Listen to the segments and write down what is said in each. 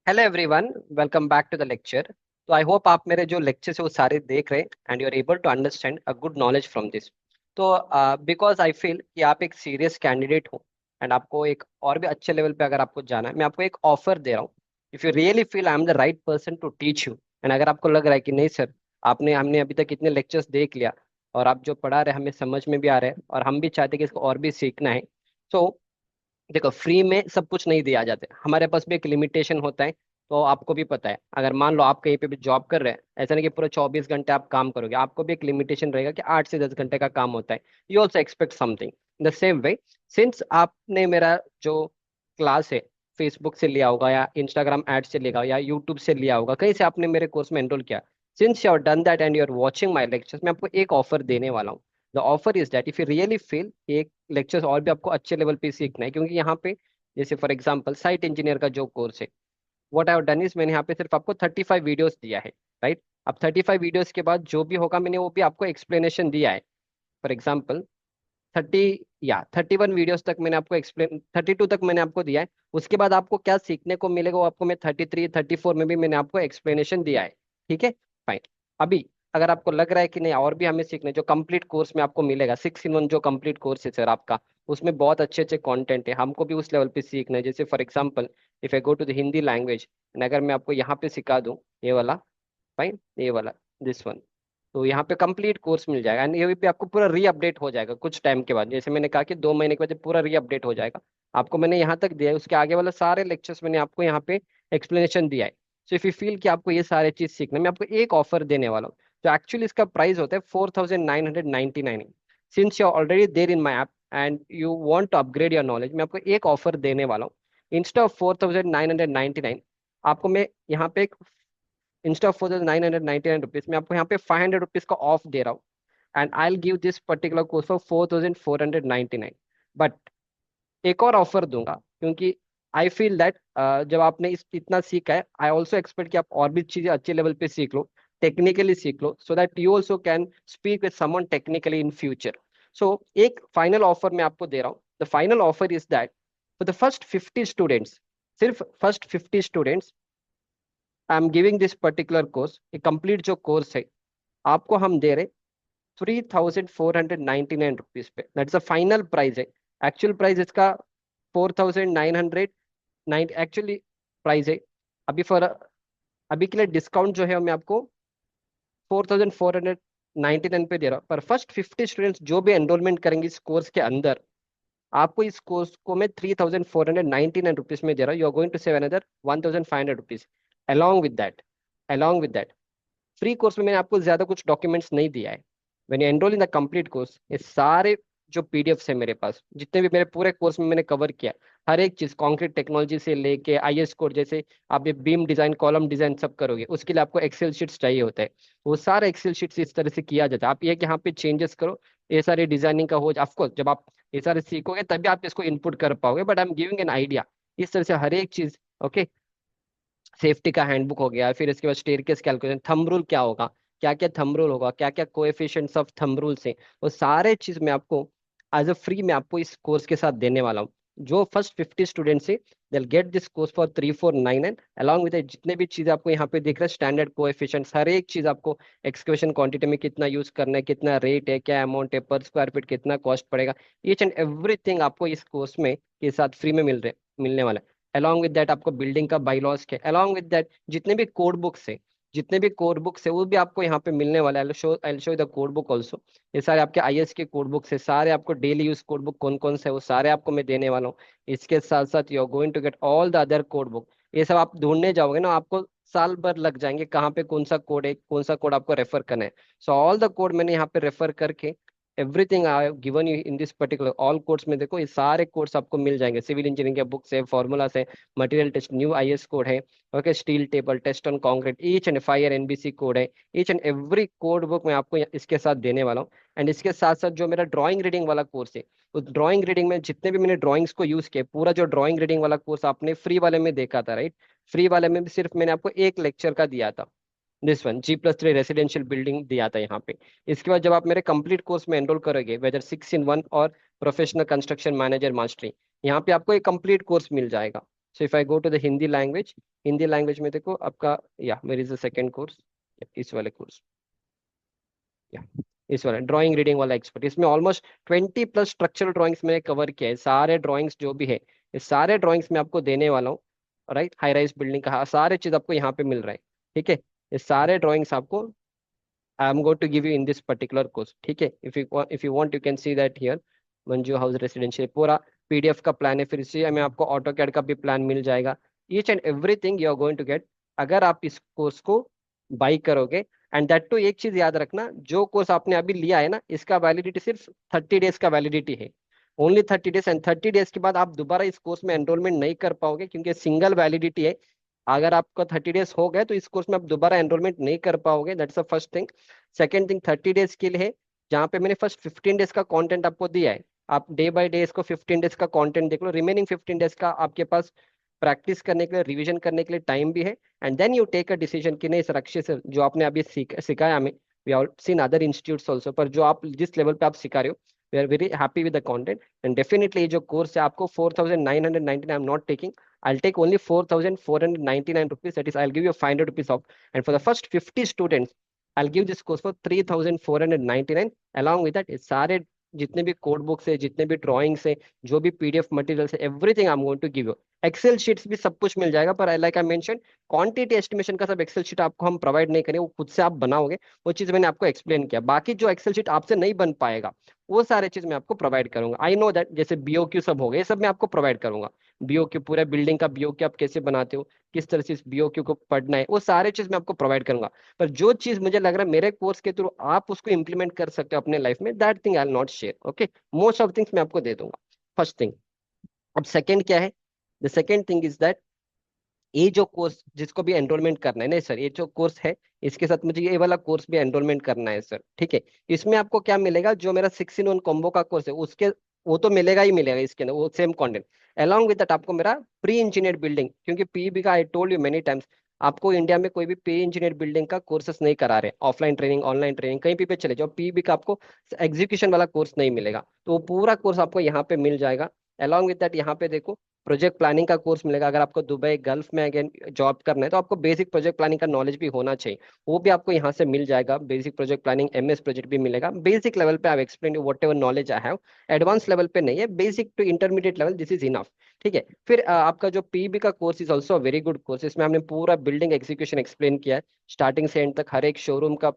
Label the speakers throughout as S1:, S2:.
S1: Hello everyone, welcome back to the lecture. तो I hope आप मेरे जो लेक्चर्स है वो सारे देख रहे हैं and you are able to understand a good knowledge from this. तो बिकॉज आई फील कि आप एक सीरियस कैंडिडेट हो एंड आपको एक और भी अच्छे लेवल पे अगर आपको जाना है, मैं आपको एक ऑफर दे रहा हूँ। If you really feel I am the right person to teach you, and अगर आपको लग रहा है कि नहीं सर, आपने हमने अभी तक इतने लेक्चर्स देख लिया और आप जो पढ़ा रहे हैं हमें समझ में भी आ रहा है और हम भी चाहते हैं कि इसको और भी सीखना है। तो देखो, फ्री में सब कुछ नहीं दिया जाता है, हमारे पास भी एक लिमिटेशन होता है। तो आपको भी पता है, अगर मान लो आप कहीं पे भी जॉब कर रहे हैं, ऐसा नहीं कि पूरे 24 घंटे आप काम करोगे, आपको भी एक लिमिटेशन रहेगा कि 8 से 10 घंटे का काम होता है। You also expect something in the same way. Since आपने मेरा जो क्लास है फेसबुक से लिया होगा या इंस्टाग्राम एड से लिया होगा या यूट्यूब से लिया होगा, कहीं से आपने मेरे कोर्स में एनरोल किया, since you are done that and you are watching my lectures, मैं आपको एक ऑफर देने वाला हूँ। The offer is that if you really feel एक लेक्चर्स और भी आपको अच्छे लेवल पे सीखना है, क्योंकि यहाँ पे जैसे फॉर एग्जांपल साइट इंजीनियर का जो कोर्स है, what I have done is मैंने यहाँ पे सिर्फ आपको 35 वीडियोस दिया है। राइट। अब 35 वीडियोस के बाद जो भी होगा मैंने वो भी आपको एक्सप्लेनेशन दिया है। फॉर एग्जांपल 31 वीडियोस तक मैंने आपको एक्सप्लेन, 32 तक मैंने आपको दिया है। उसके बाद आपको क्या सीखने को मिलेगा वो आपको मैं 33 34 में भी मैंने आपको एक्सप्लेनेशन दिया है। ठीक है, फाइन। अभी अगर आपको लग रहा है कि नहीं और भी हमें सीखने, जो कंप्लीट कोर्स में आपको मिलेगा 6 in 1 जो कंप्लीट कोर्स है सर आपका, उसमें बहुत अच्छे अच्छे कंटेंट है, हमको भी उस लेवल पे सीखना है। जैसे for example if I go to the Hindi language, अगर मैं आपको यहाँ पे सिखा दूँ ये वाला, फाइन, ये वाला, दिस वन, तो यहाँ पे कंप्लीट कोर्स मिल जाएगा एंड ये भी आपको पूरा रीअपडेट हो जाएगा कुछ टाइम के बाद। जैसे मैंने कहा कि 2 महीने के बाद ये पूरा रीअपडेट हो जाएगा। आपको मैंने यहाँ तक दिया है, उसके आगे वाला सारे लेक्चर्स मैंने आपको यहाँ पे एक्सप्लेनेशन दिया है। सो इफ यू फील कि आपको ये सारे चीज सीखना है, मैं आपको एक ऑफर देने वाला हूँ। तो एक्चुअली इसका प्राइस होता है 4999। Since you already there in my app and you want to upgrade your knowledge, मैं आपको एक ऑफर देने वाला हूँ। इंस्टेड ऑफ 4999, आपको मैं यहाँ पे इंस्टेड ऑफ 4999 रुपीज में आपको यहाँ पे 500 रुपीज का ऑफ दे रहा हूँ। And I will give this particular course for 4499। But एक और ऑफर दूंगा, क्योंकि आई फील दैट जब आपने इस इतना सीखा है, आई ऑल्सो एक्सपेक्ट कि आप और भी चीजें अच्छे लेवल पे सीख लो, टेक्निकली सीख लो, so that you also can speak with someone technically in future. So एक फाइनल ऑफर मैं आपको दे रहा हूँ। The final offer is that for the first 50 students, सिर्फ first 50 students, I am giving this particular course, ये complete जो course है आपको हम दे रहे 3499 रुपीज पे। दैट्स अ फाइनल प्राइस है। एक्चुअल प्राइस इसका 4999 एक्चुअली प्राइस है। अभी फॉर अभी के लिए डिस्काउंट जो है मैं आपको 4499 पे दे रहा हूँ, पर फर्स्ट 50 स्टूडेंट्स जो भी एनरोलमेंट करेंगे इस कोर्स के अंदर, आपको इस कोर्स को मैं 3499 रुपीज में दे रहा हूँ। You are going to save another 1500 rupees along with that. Along with that free course में मैंने आपको ज्यादा कुछ डॉक्यूमेंट्स नहीं दिया है। When you enroll in the complete course, ये सारे जो पीडीएफ्स है मेरे पास, जितने भी मेरे पूरे कोर्स में मैंने कवर किया है, हर एक चीज कॉन्क्रीट टेक्नोलॉजी से लेके आईएस कोड, जैसे आप ये बीम डिजाइन कॉलम डिजाइन सब करोगे उसके लिए आपको एक्सेल शीट्स चाहिए होता है, वो सारा एक्सेल शीट्स इस तरह से किया जाता है। आप ये कि यहाँ पे चेंजेस करो, ये सारी डिजाइनिंग का हो, ऑफकोर्स जब आप ये सारे सीखोगे तभी आप इसको इनपुट कर पाओगे, but I am giving an idea. इस तरह से हर एक चीज, ओके। सेफ्टी का हैंडबुक हो गया, फिर इसके बाद स्टेयरकेस कैलकुलेशन, थंब रूल क्या होगा, क्या क्या थंब रूल होगा, क्या क्या कोएफिशिएंट्स ऑफ थंब रूल्स हैं, वो सारे चीज मैं आपको एज अ फ्री में आपको इस कोर्स के साथ देने वाला हूँ। जो फर्स्ट 50 स्टूडेंट्स है they get this course for 3499, along with जितने भी चीजें आपको यहाँ पे दिख रहे हैं, स्टैंडर्ड कोएफिशिएंट्स, हर एक चीज आपको, एक्सकवेशन क्वांटिटी में कितना यूज करना है, कितना रेट है, क्या अमाउंट है, पर स्क्वायर फीट कितना कॉस्ट पड़ेगा, ईच एंड एवरीथिंग आपको इस कोर्स में के साथ फ्री में मिलने वाला है। अलॉन्ग विद दैट आपको बिल्डिंग का बाइलॉज के, अलॉन्ग विद दैट जितने भी कोड बुक्स है, जितने भी कोड बुक्स है वो भी आपको यहाँ पे मिलने वाला है। I show the code book also. ये सारे आपके आईएएस के कोड बुक्स है, सारे आपको डेली यूज कोड बुक कौन कौन से है वो सारे आपको मैं देने वाला हूँ। इसके साथ साथ you are going to get all the other code book. ये सब आप ढूंढने जाओगे ना, आपको साल भर लग जाएंगे, कहाँ पे कौन सा कोड है, कौन सा कोड आपको रेफर करना है। सो ऑल द कोड मैंने यहाँ पे रेफर करके, everything I have given you in this particular all course में, देखो ये सारे कोर्स आपको मिल जाएंगे। सिविल इंजीनियरिंग के बुक्स है, फॉर्मूलास है, material test, new IS code है, okay, steel table, test on concrete, each and fire NBC code है, each and every code book मैं आपको इसके साथ देने वाला हूँ। एंड इसके साथ साथ जो मेरा ड्राइंग रीडिंग वाला कोर्स है, उस ड्राइंग रीडिंग में जितने भी मैंने ड्राइंग्स को यूज किया, पूरा जो ड्राइंग रीडिंग वाला कोर्स आपने फ्री वाले में देखा था, राइट, फ्री वाले में भी सिर्फ मैंने आपको एक लेक्चर का दिया था, this one G+3 residential building दिया था यहाँ पे। इसके बाद जब आप मेरे कंप्लीट कोर्स में एनरोल करोगे, वेदर 6 in 1 और प्रोफेशनल कंस्ट्रक्शन मैनेजर मास्टरी, यहाँ पे आपको एक कंप्लीट कोर्स मिल जाएगा। So if I go to the Hindi language में देखो आपका, या मेर इज द सेकेंड कोर्स, इस वाले कोर्स, या इस वाला ड्राइंग रीडिंग वाला एक्सपर्ट, इसमें ऑलमोस्ट 20+ स्ट्रक्चरल ड्राइंग्स मैंने कवर किया है। सारे ड्राइंग्स जो भी है, ये सारे ड्राइंग्स मैं आपको देने वाला हूँ, राइट। हाई राइज बिल्डिंग का सारे चीज आपको यहाँ पे मिल रहा है, ठीक है। ये सारे ड्राइंग्स आपको I am going to give you in this particular course, ठीक है। If you want you can see that here, Manju house residential पूरा पीडीएफ का प्लान है। फिर इससे मैं आपको ऑटो कैड का भी प्लान मिल जाएगा। Each and everything you are going to get अगर आप इस कोर्स को बाई करोगे। एंड दैट टू एक चीज याद रखना, जो कोर्स आपने अभी लिया है ना, इसका वैलिडिटी सिर्फ 30 डेज का वैलिडिटी है, ओनली 30 डेज। एंड 30 डेज के बाद आप दोबारा इस कोर्स में एनरोलमेंट नहीं कर पाओगे, क्योंकि सिंगल वैलिडिटी है। अगर आपका 30 डेज हो गए तो इस कोर्स में आप दोबारा एनरोलमेंट नहीं कर पाओगे। That's the first thing. Second thing, 30 days के लिए है, जहाँ पे मैंने फर्स्ट 15 डेज का कंटेंट आपको दिया है। आप डे बाय डे इसको 15 डेज का कंटेंट देख लो। रिमेनिंग 15 डेज का आपके पास प्रैक्टिस करने के लिए, रिवीजन करने के लिए टाइम भी है। And then you take a decision कि नहीं सर, अक्षय सर जो आपने अभी सिखाया हमें, we are seen other institutes also, पर जो आप जिस लेवल पे आप सिखा रहे हो, we are very happy with the content. And definitely ये जो कोर्स है आपको 4999 I am not taking, I'll take only 4,499 rupees. That is, I'll give you 500 rupees off. And for the first 50 students, I'll give this course for 3,499. Along with that, इस सारे जितने भी code books है, जितने भी drawings है, जो भी पीडीएफ मटेरियल्स है, everything I am going to give you. Excel sheets भी सब कुछ मिल जाएगा, पर like I mention, quantity estimation का सब एक्सेल शीट आपको हम प्रोवाइड नहीं करेंगे, वो खुद से आप बनाओगे। वो चीज मैंने आपको एक्सप्लेन किया। बाकी जो एक्सेल शीट आपसे नहीं बन पाएगा, वो सारे चीज मैं आपको प्रोवाइड करूंगा। आई नो दैट, जैसे बीओक्यू सब हो गए, ये सब मैं आपको प्रोवाइड करूंगा। बीओक्यू पूरे बिल्डिंग का बीओक्यू आप कैसे बनाते हो, किस तरह से इस बीओक्यू को पढ़ना है, वो सारे चीज मैं आपको प्रोवाइड करूंगा। पर जो चीज मुझे लग रहा है मेरे कोर्स के थ्रू आप उसको इंप्लीमेंट कर सकते हो अपने लाइफ में, that thing I will not share, okay. Most of things मैं आपको दे दूंगा, फर्स्ट थिंग। अब सेकंड क्या है, the second thing is that, ये जो कोर्स जिसको भी एनरोलमेंट करना है, नहीं सर ये जो कोर्स है, इसके साथ मुझे ये वाला कोर्स भी एनरोलमेंट करना है सर, ठीक है। इसमें आपको क्या मिलेगा, जो मेरा 6-in-1 कॉम्बो का कोर्स है, उसके वो तो मिलेगा ही मिलेगा इसके अंदर, वो same content. Along with that आपको मेरा प्री इंजीनियर बिल्डिंग, क्योंकि पीईबी का I told you many times, आपको इंडिया में कोई भी प्री इंजीनियर बिल्डिंग का कोर्सेस नहीं करा रहे, ऑफलाइन ट्रेनिंग ऑनलाइन ट्रेनिंग कहीं भी पे चले जाओ, पीईबी का आपको एग्जीक्यूशन वाला कोर्स नहीं मिलेगा, तो वो पूरा कोर्स आपको यहाँ पे मिल जाएगा। अलॉन्ग विद दैट यहाँ पे देखो, प्रोजेक्ट प्लानिंग का कोर्स मिलेगा। अगर आपको दुबई गल्फ में अगेन जॉब करना है, तो आपको बेसिक प्रोजेक्ट प्लानिंग का नॉलेज भी होना चाहिए, वो भी आपको यहाँ से मिल जाएगा। Basic project planning MS project भी मिलेगा। बेसिक लेवल पे I explain whatever knowledge I have, advance level पे नहीं है, basic to intermediate level this is enough, ठीक है। फिर आपका जो पीबी का कोर्स is also very good course. इसमें हमने पूरा बिल्डिंग एग्जीक्यूशन एक्सप्लेन किया है, स्टार्टिंग से एंड तक। हर एक शोरूम का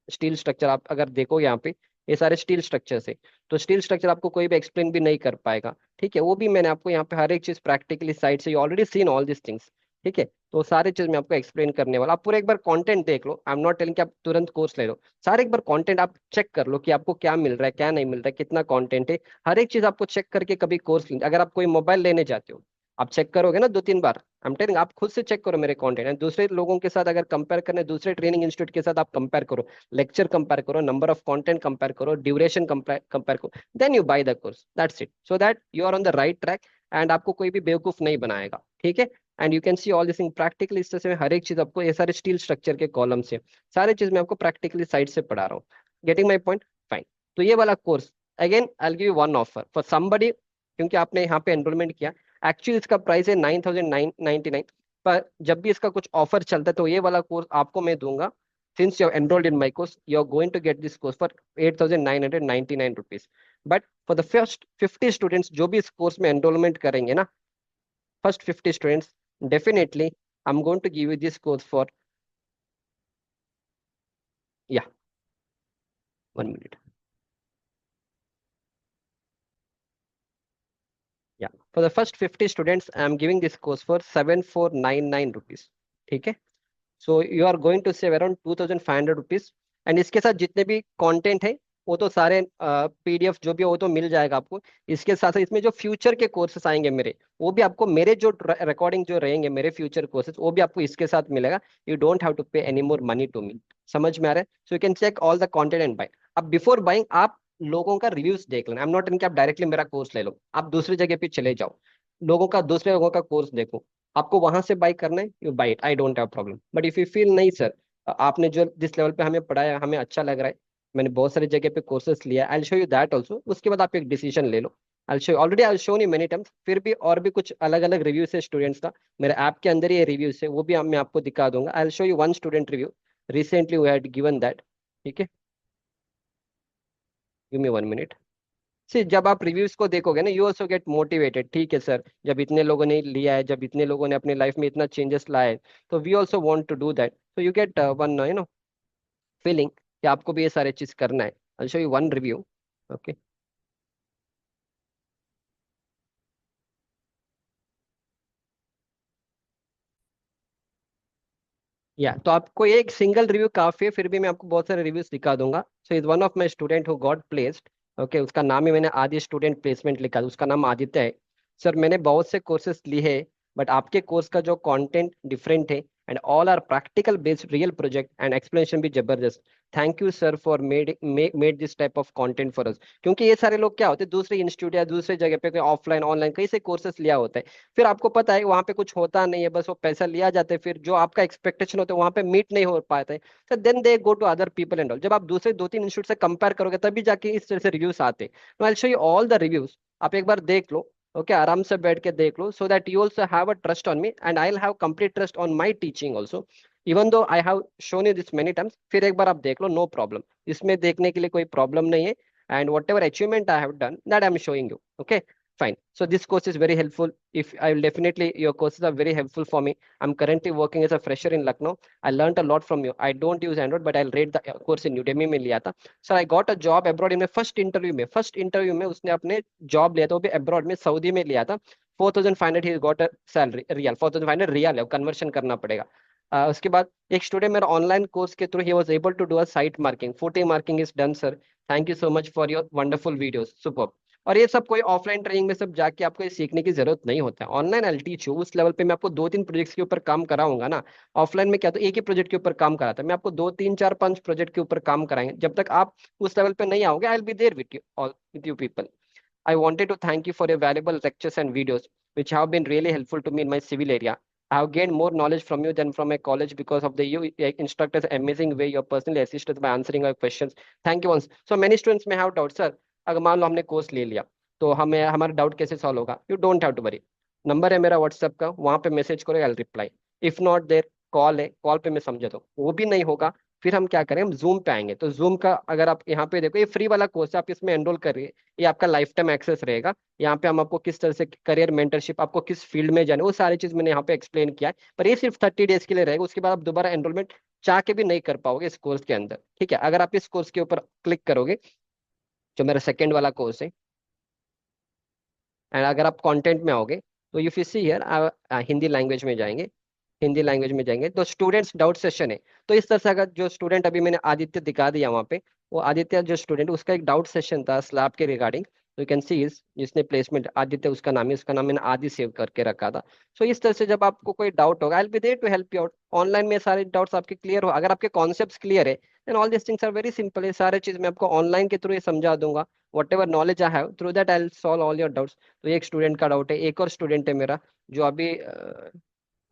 S1: स्टील स्ट्रक्चर आप अगर देखो यहाँ पे, ये सारे स्टील स्ट्रक्चर है, तो स्टील स्ट्रक्चर आपको कोई भी एक्सप्लेन भी नहीं कर पाएगा, ठीक है। वो भी मैंने आपको यहाँ पे हर एक चीज प्रैक्टिकली साइड से, you already seen all this things, ठीक है। तो सारे चीज मैं आपको एक्सप्लेन करने वाला। आप पूरा एक बार कंटेंट देख लो, आई एम नॉट टेलिंग कि आप तुरंत कोर्स ले लो, सारे एक बार कंटेंट आप चेक कर लो कि आपको क्या मिल रहा है, क्या नहीं मिल रहा है, कितना कंटेंट है। हर एक चीज आपको चेक करके कभी कोर्स, अगर आप कोई मोबाइल लेने जाते हो, आप चेक करोगे ना 2-3 बार, आई एम टेलिंग आप खुद से चेक करो मेरे कंटेंट, एंड दूसरे लोगों के साथ अगर कंपेयर करने, दूसरे ट्रेनिंग इंस्टीट्यूट के साथ आप कंपेयर करो, लेक्चर कंपेयर करो, नंबर ऑफ कंटेंट कंपेयर करो, ड्यूरेशन कंपेयर करो, then you buy the course, that's it, so that you are on the right track. And आपको कोई भी बेवकूफ नहीं बनाएगा, ठीक है। And you can see all this thing practically. इस तरह से मैं हर एक चीज आपको, ये सारे स्टील स्ट्रक्चर के कॉलम से सारे चीज मैं आपको प्रैक्टिकली साइड से पढ़ा रहा हूँ। Getting my point, fine. तो ये वाला course again I give you one offer for somebody, क्योंकि आपने यहाँ पे एनरोलमेंट किया। एक्चुअली इसका प्राइस है 9,999, पर जब भी इसका कुछ ऑफर चलता है तो ये वाला कोर्स आपको मैं दूंगा। Since you enrolled in my course, you are going to get this course for 8,999 rupees. But for the first 50 students जो भी इस कोर्स में एनरोलमेंट करेंगे ना, first 50 students, definitely I am going to give you this course for, या 1 minute, या for the first 50 students I am giving this course for 7,499 rupees, ठीक है। So you are going to save around 2,500 rupees. And इसके साथ जितने भी content है, वो तो सारे पीडीएफ जो भी है वो तो मिल जाएगा आपको। इसके साथ साथ इसमें जो फ्यूचर के कोर्सेस आएंगे मेरे, वो भी आपको, मेरे जो रिकॉर्डिंग जो रहेंगे मेरे फ्यूचर कोर्सेस, वो भी आपको इसके साथ मिलेगा। You don't have to pay any more money to me, समझ में आ रहा है। So you can check all the content and buy. अब बिफोर बाइंग आप लोगों का रिव्यूज देख लेना। आई एम नॉट कि आप डायरेक्टली मेरा कोर्स ले लो, आप दूसरी जगह पे चले जाओ, लोगों का, दूसरे लोगों का कोर्स देखो, आपको वहां से बाई करना है, you by it, I don't have problem. But if you feel नहीं सर, आपने जो जिस लेवल पे हमें पढ़ाया हमें अच्छा लग रहा है, मैंने बहुत सारी जगह पे कोर्सेस लिया, I show you that also, उसके बाद आप एक डिसीजन ले लो। I show already I shown you many times, फिर भी और भी कुछ अलग अलग रिव्यूज है स्टूडेंट्स का, मेरे ऐप के अंदर ही रिव्यूज है, वो भी मैं आपको दिखा दूंगा। I show you one student review recently we had given that. ठीक है, गिव मी 1 मिनट। सी जब आप रिव्यूज को देखोगे ना, यू ऑल्सो गेट मोटिवेटेड। ठीक है सर, जब इतने लोगों ने लिया है, जब इतने लोगों ने अपनी लाइफ में इतना चेंजेस लाए हैं, तो we also want to do that, so you get one feeling कि आपको भी ये सारे चीज करना है। I show you one review. Okay, या तो आपको एक सिंगल रिव्यू काफी है, फिर भी मैं आपको बहुत सारे रिव्यूज दिखा दूंगा। So is one of my student who got placed. Okay, उसका नाम ही मैंने आदि स्टूडेंट प्लेसमेंट लिखा है, उसका नाम आदित्य है। सर मैंने बहुत से कोर्सेज लिए हैं, बट आपके कोर्स का जो कंटेंट डिफरेंट है, and all are practical based real project and explanation भी जबरदस्त। Thank you sir for made this type of content for us. क्योंकि ये सारे लोग क्या होते हैं, दूसरे इंस्टीट्यूट या दूसरे जगह पे कोई ऑफलाइन ऑनलाइन कहीं से कोर्सेज लिया होता है, फिर आपको पता है वहां पे कुछ होता नहीं है, बस वो पैसा लिया जाता है, फिर जो आपका एक्सपेक्टेशन होता है वहां पे मीट नहीं हो पाते, तो then they go to other people and all. जब आप दूसरे दो तीन इंस्टीट्यूट से कंपेयर करोगे तभी जाके इस तरह से रिव्यूज आते हैं। आई show you all the reviews, आप एक बार देख लो। ओके, आराम से बैठ के देख लो, so that you also have a trust on me and I will have complete trust on my teaching also, even though I have shown you this many times. फिर एक बार आप देख लो, नो प्रॉब्लम, इसमें देखने के लिए कोई प्रॉब्लम नहीं है। And what ever achievement I have done that I am showing you. Okay, fine. So this course is very helpful. If I will definitely, your courses are very helpful for me. I'm currently working as a fresher in Lucknow. I learned a lot from you. I don't use Android, but I'll rate the course in Udemy में लिया था। So I got a job abroad in my first interview में उसने अपने job लिया था, वो भी abroad में, सऊदी में लिया था। 4,500 he got a salary real, 4,500 real है, कन्वर्शन करना पड़ेगा। उसके बाद एक स्टूडेंट मेरा ऑनलाइन कोर्स के थ्रू ही was able to do a site marking, 40 marking is done sir. Thank you so much for your wonderful videos, super. और ये सब कोई ऑफलाइन ट्रेनिंग में सब जाके आपको ये सीखने की जरूरत नहीं होता है, ऑनलाइन आई टीच यू। उस लेवल पे मैं आपको दो तीन प्रोजेक्ट्स के ऊपर काम कराऊंगा ना। ऑफलाइन में क्या, तो एक ही प्रोजेक्ट के ऊपर काम कराता मैं आपको, दो तीन चार पांच प्रोजेक्ट के ऊपर काम कराएंगे। जब तक आप उस लेवल पे नहीं आओगे, I will be there with you all, with you people. I wanted to thank you for your valuable lectures and videos, which have been really helpful to me in my civil area. I have gained more knowledge from you than from my college because of the you instructors' amazing way you personally assisted by answering our questions. Thank you once. So many students may have doubts, sir. अगर मान लो हमने course ले लिया, तो हमें हमारा doubt कैसे solve होगा? You don't have to worry. Number है मेरा व्हाट्सएप का, वहां पे मैसेज करो, I reply. If not there, call है, कॉल पे मैं समझा दो, वो भी नहीं होगा, फिर हम क्या करें, हम जूम पे आएंगे। तो जूम का अगर आप यहाँ पे देखो, ये फ्री वाला कोर्स है, आप इसमें एनरोल करिए, ये आपका लाइफ टाइम एक्सेस रहेगा। यहाँ पे हम आपको किस तरह से करियर मेंटरशिप, आपको किस फील्ड में जाना है, वो सारी चीज मैंने यहाँ पे एक्सप्लेन किया है। पर ये सिर्फ 30 डेज के लिए रहेगा, उसके बाद आप दोबारा एनरोलमेंट चाह के भी नहीं कर पाओगे इस कोर्स के अंदर। ठीक है, अगर आप इस कोर्स के ऊपर क्लिक करोगे, जो मेरा सेकेंड वाला कोर्स है, एंड अगर आप कंटेंट में आओगे, तो you see here, Hindi language में जाएंगे। हिंदी लैंग्वेज में जाएंगे तो स्टूडेंट्स डाउट सेशन है। तो इस तरह से अगर जो स्टूडेंट अभी मैंने आदित्य दिखा दिया वहाँ पे, वो आदित्य जो स्टूडेंट, उसका एक डाउट सेशन था स्लैब के रिगार्डिंग। तो यू कैन सी इस जिसने प्लेसमेंट, आदित्य उसका नाम है, उसका नाम मैंने आदि सेव करके रखा था। सो इस तरह से जब आपको कोई डाउट होगा, I will be there to help you out. Online में सारे डाउट्स आपके क्लियर हो, अगर आपके कॉन्सेप्ट्स क्लियर है, then all this things are very simple. ये सारे चीज मैं आपको ऑनलाइन के थ्रू ये समझा दूंगा। What ever knowledge I have through that I will solve all your doubts. तो ये एक स्टूडेंट का डाउट है, एक और स्टूडेंट है मेरा जो अभी,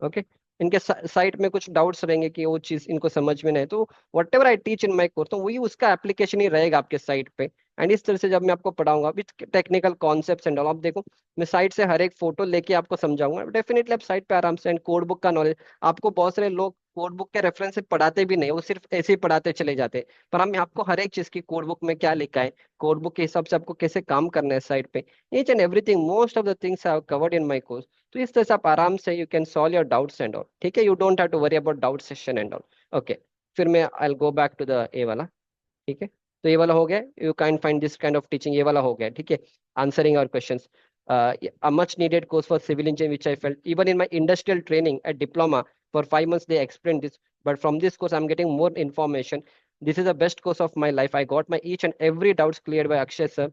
S1: ओके, इनके साइट में कुछ डाउट्स रहेंगे कि वो चीज इनको समझ में नहीं, तो what ever I teach in my course, तो वही उसका एप्लीकेशन ही रहेगा आपके साइट पे। एंड इस तरह से जब मैं आपको पढ़ाऊंगा with technical concepts and all, आप देखो मैं साइट से हर एक फोटो लेके आपको समझाऊंगा। डेफिनेटली आप साइट पे आराम से, एंड कोड बुक का नॉलेज, आपको बहुत सारे लोग कोड बुक के रेफरेंस से पढ़ाते भी नहीं, वो सिर्फ ऐसे ही पढ़ाते चले जाते हैं। पर हम आपको हर एक चीज की कोड बुक में क्या लिखा है, कोड बुक के हिसाब से आपको कैसे काम करना है साइट पे, each and everything, most of the things I have covered in my course. तो इस तरह से आप आराम से you can solve your doubts and all. ठीक है, you don't have to worry about doubt session and all. Okay, फिर मैं I go back to the A वाला। ठीक है, तो ये वाला हो गया, you can find this kind of teaching, ये वाला हो गया। ठीक है, answering our questions, a much needed course for civil engineering which I felt even in my industrial training at diploma for 5 months they explained this, but from this course I'm getting more information. This is the best course of my life. I got my each and every doubts cleared by Akshay sir.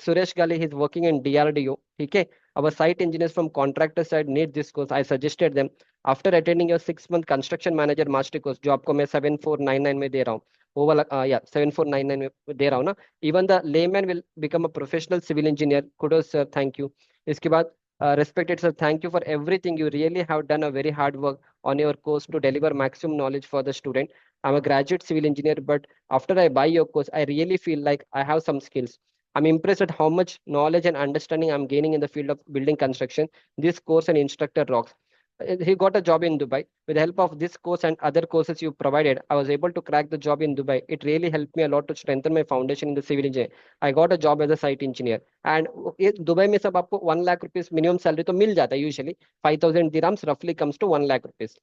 S1: Suresh Gali, he's working in DRDO. Okay, our site engineers from contractor side need this course. I suggested them. After attending your 6 month construction manager master course, जो आपको मैं 7499 में दे रहा हूँ, वो वाला, या 7499 में दे रहा हूँ ना, even the layman will become a professional civil engineer. Kudos sir, thank you. इसके बाद, respected sir, thank you for everything. You really have done a very hard work on your course to deliver maximum knowledge for the student. I'm a graduate civil engineer, but after I buy your course, I really feel like I have some skills. I'm impressed at how much knowledge and understanding I'm gaining in the field of building construction. This course and instructor rocks. He got a job in Dubai. With the help of this course and other courses you provided, I was able to crack the job in Dubai. It really helped me a lot to strengthen my foundation in the civil engineering. I got a job as a site engineer. And ये Dubai में सब आपको 1 lakh rupees minimum salary तो मिल जाता है usually 5,000 dirhams roughly comes to 1 lakh rupees.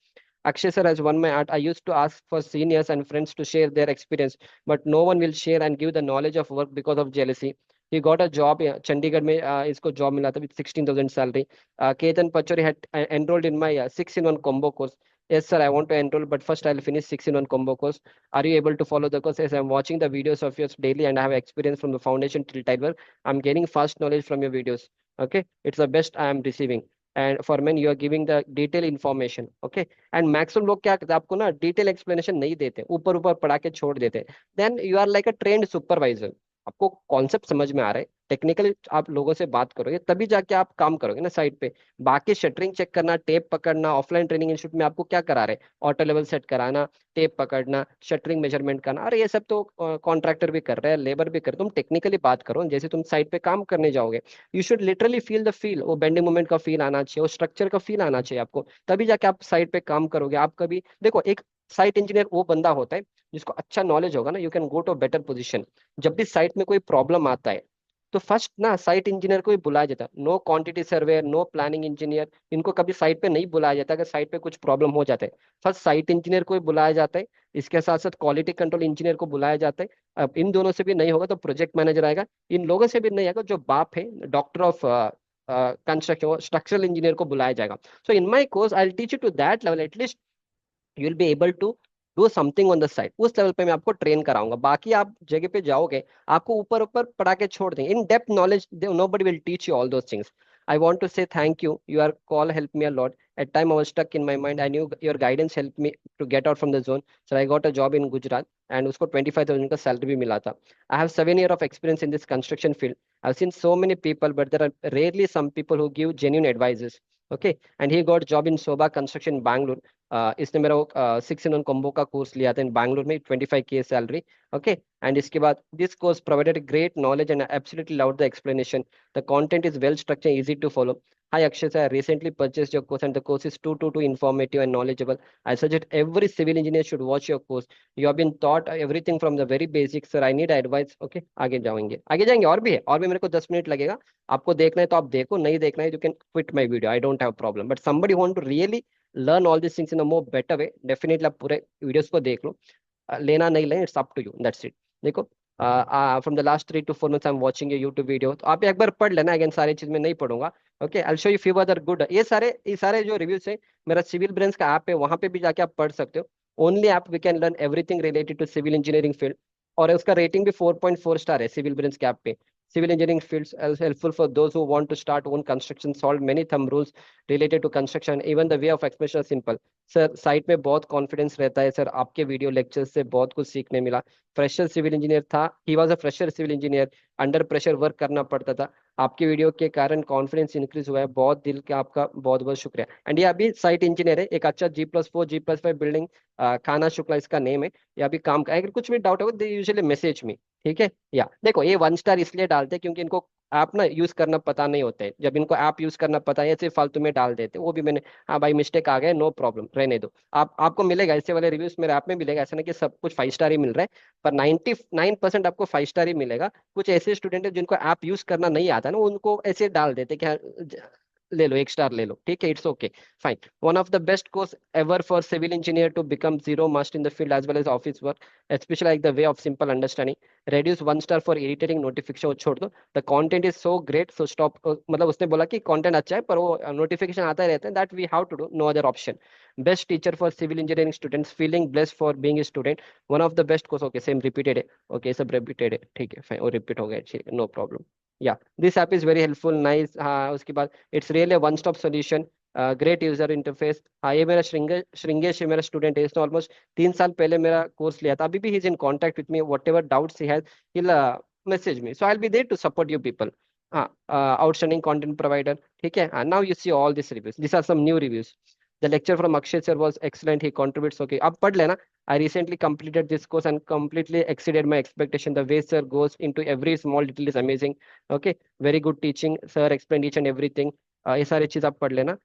S1: Akshay sir has won my art. I used to ask for seniors and friends to share their experience, but no one will share and give the knowledge of work because of jealousy. He got a job Chandigarh में इसको job मिला था with 16,000 salary. Ketan Pachori had enrolled in my 6-in-1 combo course. Yes, sir, I want to enroll, but first I'll finish 6-in-1 combo course. Are you able to follow the course? Yes, I'm watching the videos of yours daily and I have experience from the foundation till tide work. I'm gaining fast knowledge from your videos. Okay, it's the best I am receiving. And for men, you are giving the detailed information. Okay, and maximum लोग क्या करते हैं आपको ना detail explanation नहीं देते, ऊपर ऊपर पढ़ा के छोड़ देते हैं. Then you are like a trained supervisor. आपको कॉन्सेप्ट समझ में आ रहा है, टेक्निकली आप लोगों से बात करोगे तभी जाके आप काम करोगे ना साइड पे. बाकी शटरिंग चेक करना, टेप पकड़ना, ऑफलाइन ट्रेनिंग इंस्टीट्यूट में आपको क्या करा रहे हैं, ऑटो लेवल सेट कराना, टेप पकड़ना, शटरिंग मेजरमेंट करना, अरे ये सब तो कॉन्ट्रैक्टर भी कर रहे हैं, लेबर भी कर रहे हैं. तुम टेक्निकली बात करो, जैसे तुम साइड पे काम करने जाओगे you should literally feel the feel. वो बेंडिंग मोमेंट का फील आना चाहिए, वो स्ट्रक्चर का फील आना चाहिए आपको, तभी जाके आप साइड पे काम करोगे. आप कभी देखो, एक साइट इंजीनियर वो बंदा होता है जिसको अच्छा नॉलेज होगा ना, you can go to better position. जब भी साइट में कोई प्रॉब्लम आता है तो फर्स्ट ना साइट इंजीनियर को ही बुलाया जाता है. No quantity surveyor, no planning engineer, इनको कभी साइट पे नहीं बुलाया जाता. अगर साइट पे कुछ प्रॉब्लम हो जाता है फर्स्ट साइट इंजीनियर को ही बुलाया जाता है. इसके साथ साथ क्वालिटी कंट्रोल इंजीनियर को बुलाया जाता है. अब इन दोनों से भी नहीं होगा तो प्रोजेक्ट मैनेजर आएगा. इन लोगों से भी नहीं आएगा, जो बाप है doctor of construction, structural engineer को बुलाया जाएगा. So in my course I will teach you to that level, at least you will be able to do something on the side. उस लेवल पे मैं आपको ट्रेन कराऊंगा. बाकी आप जगह पे जाओगे आपको ऊपर ऊपर पढ़ा के छोड़ देंगे. In depth knowledge nobody will teach you all those things. I want to say thank you. Your call helped me a lot. At time I was stuck in my mind. I knew your guidance helped me to get out from the zone. So I got a job in Gujarat and उसको 25,000 का salary भी मिला था. I have 7 years of experience in this construction field. I've seen so many people, but there are rarely some people who give genuine advices. Okay, and he got job in Soba Construction in Bangalore. इसने मेरा वो 6-in-1 combo का course लिया था इन बैंगलोर में, 25K salary. Okay, and इसके बाद this course provided great knowledge and absolutely loved the explanation. The content is well structured, easy to follow. Hi Akshay sir, I recently purchased your course and the course is too informative and knowledgeable. I suggest every civil engineer should watch your course. You have been taught everything from the very basics. Sir, I need advice. Okay, आगे जाएंगे, आगे जाएंगे. और भी है, और भी मेरे को 10 मिनट लगेगा. आपको देखना है तो आप देखो, नहीं देखना है you can quit my video. I don't have problem. But somebody want to really learn all these things in a more better way, definitely आप पूरे वीडियोस को देख लो. लेना नहीं लेना it's up to you, that's it. देखो, from the last 3 to 4 months I am watching your YouTube video, तो आप एक बार पढ़ लेना. अगेन सारी चीज में नहीं पढ़ूंगा. Okay, I show you few other good. ये सारे जो रिव्यूज है, मेरा सिविल ब्रेन्स का ऐप है, वहां पे भी जाके आप पढ़ सकते हो. Only app we can learn everything related to civil engineering field. और उसका रेटिंग भी 4.4 स्टार है सिविल ब्रेन्स के ऐप पे. Civil engineering fields is helpful for those who want to start own construction, solve many thumb rules related to construction. Even the way of explanation is simple. Sir site में बहुत confidence रहता है sir, आपके video lectures से बहुत कुछ सीखने मिला. फ्रेशर सिविल इंजीनियर था, he was a fresher civil engineer, under pressure work करना पड़ता था. आपके वीडियो के कारण कॉन्फिडेंस इंक्रीज हुआ है. बहुत दिल के आपका बहुत बहुत शुक्रिया. एंड ये अभी साइट इंजीनियर है, एक अच्छा G+4 G+5 बिल्डिंग, खाना शुक्ला इसका नेम है. ये अभी काम का, अगर कुछ भी डाउट होगा दे यूजुअली मैसेज मी. ठीक है, या देखो ये 1 स्टार इसलिए डालते हैं क्योंकि इनको ऐप ना यूज करना पता नहीं होता है. जब इनको ऐप यूज करना पता है ऐसे फालतू में डाल देते, वो भी मैंने, हाँ भाई मिस्टेक आ गए, नो प्रॉब्लम, रहने दो. आपको मिलेगा ऐसे वाले रिव्यूज मेरे ऐप में मिलेगा. ऐसा नहीं कि सब कुछ 5 स्टार ही मिल रहा है, पर 99% आपको 5 स्टार ही मिलेगा. कुछ ऐसे स्टूडेंट है जिनको ऐप यूज करना नहीं आता ना, उनको ऐसे डाल देते कि हाँ, ले लो 1 स्टार ले लो. ठीक है, it's okay, fine. One of the best course ever for civil engineer to become zero master in the field as well as office work, especially like the way of simple understanding. Reduce 1 star for irritating notification, वो छोड़ दो. The content is so great, so stop. मतलब उसने बोला कि content अच्छा है पर वो notification आता ही रहता है. That we have to do, no other option. Best teacher for civil engineering students, feeling blessed for being a student. One of the best course. Okay, same repeated है. Okay, सब repeated है, ठीक है, fine. वो repeat हो गया, ठीक है, no problem. Yeah, this app is very helpful, nice. हाँ, उसके बाद it's really a one stop solution. Great user interface. हाँ, ये मेरा श्रृंगेश मेरा स्टूडेंट है, इसने ऑलमोस्ट 3 साल पहले मेरा कोर्स लिया था. अभी भी he is in contact with me. Whatever doubts he has he will message me, so I will be there to support you people. हाँ, आउटस्टैंडिंग कंटेंट प्रोवाइडर. ठीक है, now you see all this reviews, this are some new reviews. The lecture from Akshay sir was excellent, he contributes. Okay, अब पढ़ लेना। I recently completed this course and completely exceeded my expectation. The way sir goes into every small detail is amazing. Okay, very good teaching. Sir explained each and everything. ये सारी चीज आप पढ़ लेना।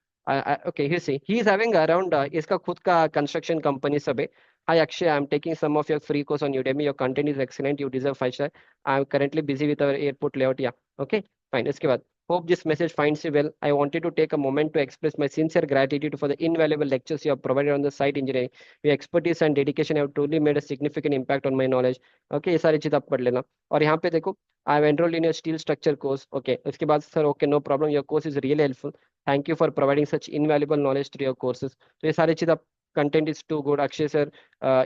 S1: Okay, he see he is having around इसका खुद का construction company सब है। Hi Akshay, I am taking some of your free course on Udemy. Your content is excellent. You deserve 5 star. I am currently busy with our airport layout. Yeah. Okay, fine. इसके बाद hope this message finds you well. I wanted to take a moment to express my sincere gratitude for the invaluable lectures you have provided on the site engineering. Your expertise and dedication have truly made a significant impact on my knowledge. Okay, ये सारी चीज आप पढ़ लेना। और यहाँ पे देखो, I have enrolled in your steel structure course. Okay, उसके बाद sir okay no problem, your course is really helpful. Thank you for providing such invaluable knowledge through your courses. तो ये सारी चीज आप, content is too good Akshay sir,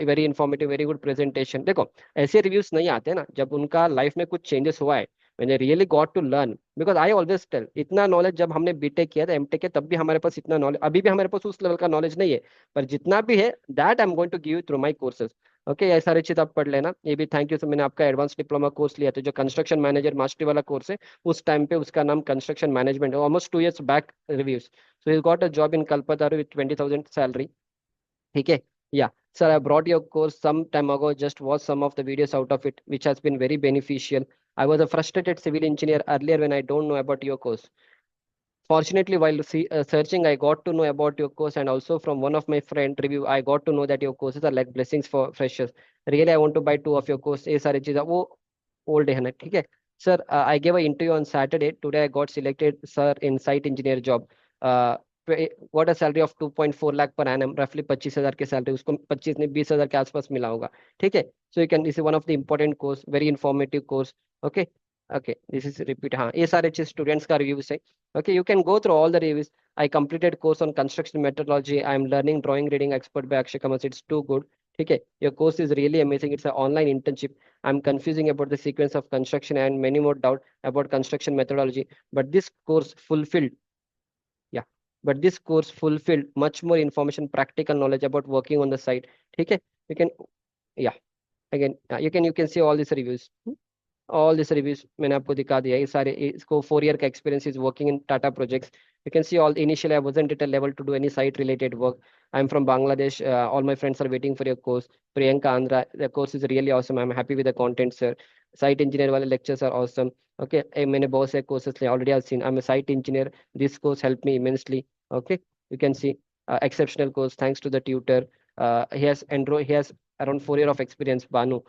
S1: very informative, very good presentation. देखो, ऐसे reviews नहीं आते ना जब उनका लाइफ में कुछ चेंजेस हुआ है। मैंने really got to learn, because I always tell, इतना नॉलेज जब हमने बीटेक किया था, एमटेक किया, तब भी हमारे पास इतना नॉलेज, अभी भी हमारे पास उस लेवल का नॉलेज नहीं है, पर जितना भी है that I am going to give you through my courses. Okay, ये सारी चीज आप पढ़ लेना। ये भी थैंक यू सर, मैंने आपका एडवांस डिप्लोमा कोर्स लिया था, जो कंस्ट्रक्शन मैनेजर मास्टरी वाला कोर्स है, उस टाइम पे उसका नाम construction management, almost 2 years back reviews. So he got a job in Kalpataru with 20,000 salary. ठीक है, या sir, I brought your course some time ago, just watched some of the videos out of it, which has been very beneficial. I was a frustrated civil engineer earlier when I don't know about your course. Fortunately, while searching, I got to know about your course, and also from one of my friend review, I got to know that your courses are like blessings for freshers. Really, I want to buy 2 of your course। ये सारी चीज़ वो old है ना, ठीक है। Sir, I gave a interview on Saturday, today I got selected sir in site engineer job. Got a salary of 2.4 lakh per annum, रफली 25,000 की salary, उसको 25 नहीं 20,000 के आसपास मिला होगा। ठीक है, so you can, this is one of the important course, very informative course. Okay, okay, this is repeat, हाँ ये सारे चीज स्टूडेंट्स का रिव्यूज है। Okay, you can go through all the reviews. I completed course on construction methodology. I am learning drawing reading expert by Akshay Kamas. It's too good. Okay, your course is really amazing. It's an online internship. I'm confusing about the sequence of construction and many more doubt about construction methodology. But this course fulfilled, yeah, but this course fulfilled much more information, practical knowledge about working on the site. Okay, you can, yeah, again, you can see all these reviews. All this reviews मैंने आपको दिखा दिया, ये सारे, इसको 4 year का experience is working in Tata projects. You can see all, initially I wasn't at a level to do any site related work. I am from Bangladesh, all my friends are waiting for your course. Priyanka Andhra, the course is really awesome, I am happy with the content sir. Site engineer वाले lectures are awesome. Okay, मैंने बहुत से courses लिए already, I seen, I am a site engineer, this course help me immensely. Okay, you can C exceptional course thanks to the tutor. He has around 4 year of experience, Banu.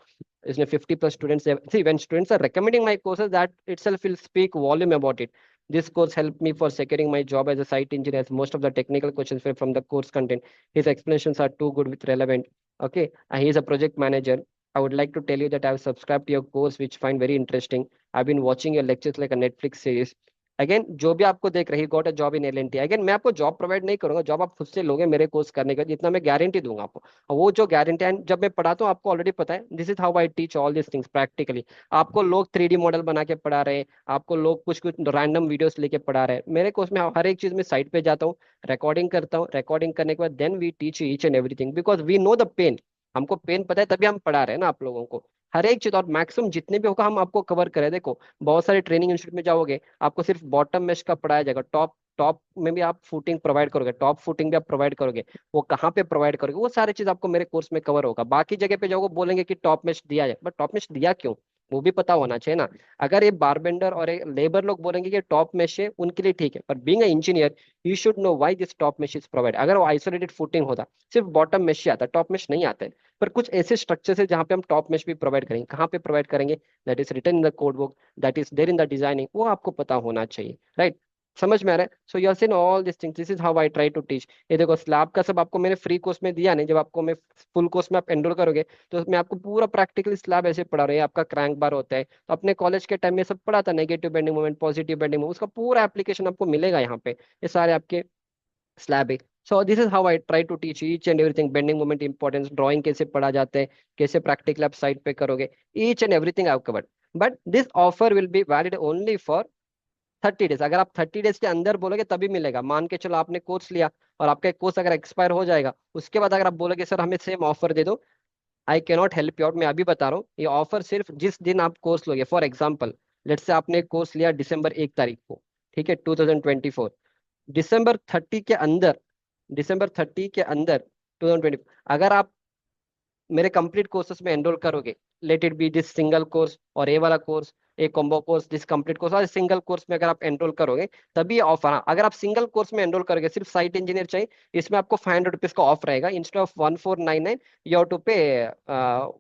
S1: Isn't it 50 plus students? See, when students are recommending my courses, that itself will speak volume about it. This course helped me for securing my job as a site engineer, as most of the technical questions were from the course content. His explanations are too good with relevant. Okay, he is a project manager. I would like to tell you that I have subscribed to your course, which I find very interesting. I've been watching your lectures like a Netflix series. Again, जो भी आपको देख रही, got a job in L&T. Again, मैं आपको job provide नहीं करूंगा, job आप खुद से लोगे मेरे कोर्स करने का, जितना मैं गारंटी दूंगा आपको। और वो जो गारंटी, एंड जब मैं पढ़ाता हूँ आपको ऑलरेडी पता है, this is how I teach all this things practically. आपको लोग 3D मॉडल बना के पढ़ा रहे हैं, आपको लोग कुछ कुछ रैंडम वीडियोस लेके पढ़ा रहे हैं। मेरे कोर्स में हर एक चीज में साइट पे जाता हूँ, रिकॉर्डिंग करता हूँ, रिकॉर्डिंग करने के बाद then we teach each and everything, because we know the pain. हमको पेन पता है, तभी हम पढ़ा रहे हैं ना आप लोगों को हर एक चीज। और मैक्सिमम जितने भी होगा हम आपको कवर करें। देखो, बहुत सारे ट्रेनिंग इंस्टीट्यूट में जाओगे, आपको सिर्फ बॉटम मेश का पढ़ाया जाएगा, टॉप टॉप में भी आप फुटिंग प्रोवाइड करोगे, टॉप फुटिंग भी आप प्रोवाइड करोगे, वो कहाँ पे प्रोवाइड करोगे, वो सारी चीज आपको मेरे कोर्स में कवर होगा। बाकी जगह पे जाओगे, बोलेंगे कि टॉप मेश दिया जाए, बट टॉप मेश दिया क्यों, वो भी पता होना चाहिए ना। अगर ये बारबेंडर और एक लेबर लोग बोलेंगे कि टॉप मेश है, उनके लिए ठीक है, पर being a engineer you should know why this top mesh is provide. अगर वो आइसोलेटेड फुटिंग होता, सिर्फ बॉटम मेश ही आता, टॉप मेश नहीं आता है। पर कुछ ऐसे स्ट्रक्चर है जहाँ पे हम टॉप मेश भी प्रोवाइड करेंगे, कहाँ पे प्रोवाइड करेंगे, that is written in the code book, that is there in the designing, वो आपको पता होना चाहिए, राइट। समझ में आ रहा है। So you are seen all this things, this is how I try to teach. ये देखो, स्लैब का सब आपको मैंने फ्री कोर्स में दिया नहीं, जब आपको मैं फुल कोर्स में आप एनरोल करोगे तो मैं आपको पूरा प्रैक्टिकली स्लैब ऐसे पढ़ा रही है। आपका क्रैंक बार होता है, तो अपने कॉलेज के टाइम में सब पढ़ा था, negative bending moment, positive bending moment, उसका पूरा एप्लीकेशन आपको मिलेगा यहाँ पे, ये सारे आपके स्लैब है। So this is how I try to teach each and everything, bending moment importance, drawing कैसे पढ़ा जाता है, कैसे प्रैक्टिकल आप साइट पे करोगे, each and everything I have covered. But this offer will be valid only for 30 days. अगर आप 30 डेज के अंदर बोलोगे तभी मिलेगा। मान के चलो आपने कोर्स लिया और आपका कोर्स अगर एक्सपायर हो जाएगा, उसके बाद अगर आप बोलोगे सर हमें सेम ऑफर दे दो, I cannot help you out. मैं अभी बता रहा हूँ, ये ऑफर सिर्फ जिस दिन आप कोर्स लोगे। फॉर एग्जाम्पल, लेट से आपने कोर्स लिया December 1 तारीख को, ठीक है, 2024, December 30 के अंदर December 30 के अंदर 2020, अगर आप मेरे कंप्लीट कोर्सेज में एनरोल करोगे, let it be this single course और ये वाला कोर्स, एक combo course, this complete course और सिंगल कोर्स में अगर आप एनरोल करोगे तभी ऑफर। हाँ, अगर आप सिंगल कोर्स में एनरोल करोगे, सिर्फ साइट इंजीनियर चाहिए, इसमें आपको 500 रुपीज का ऑफ रहेगा। Instead of 1499 you have to pay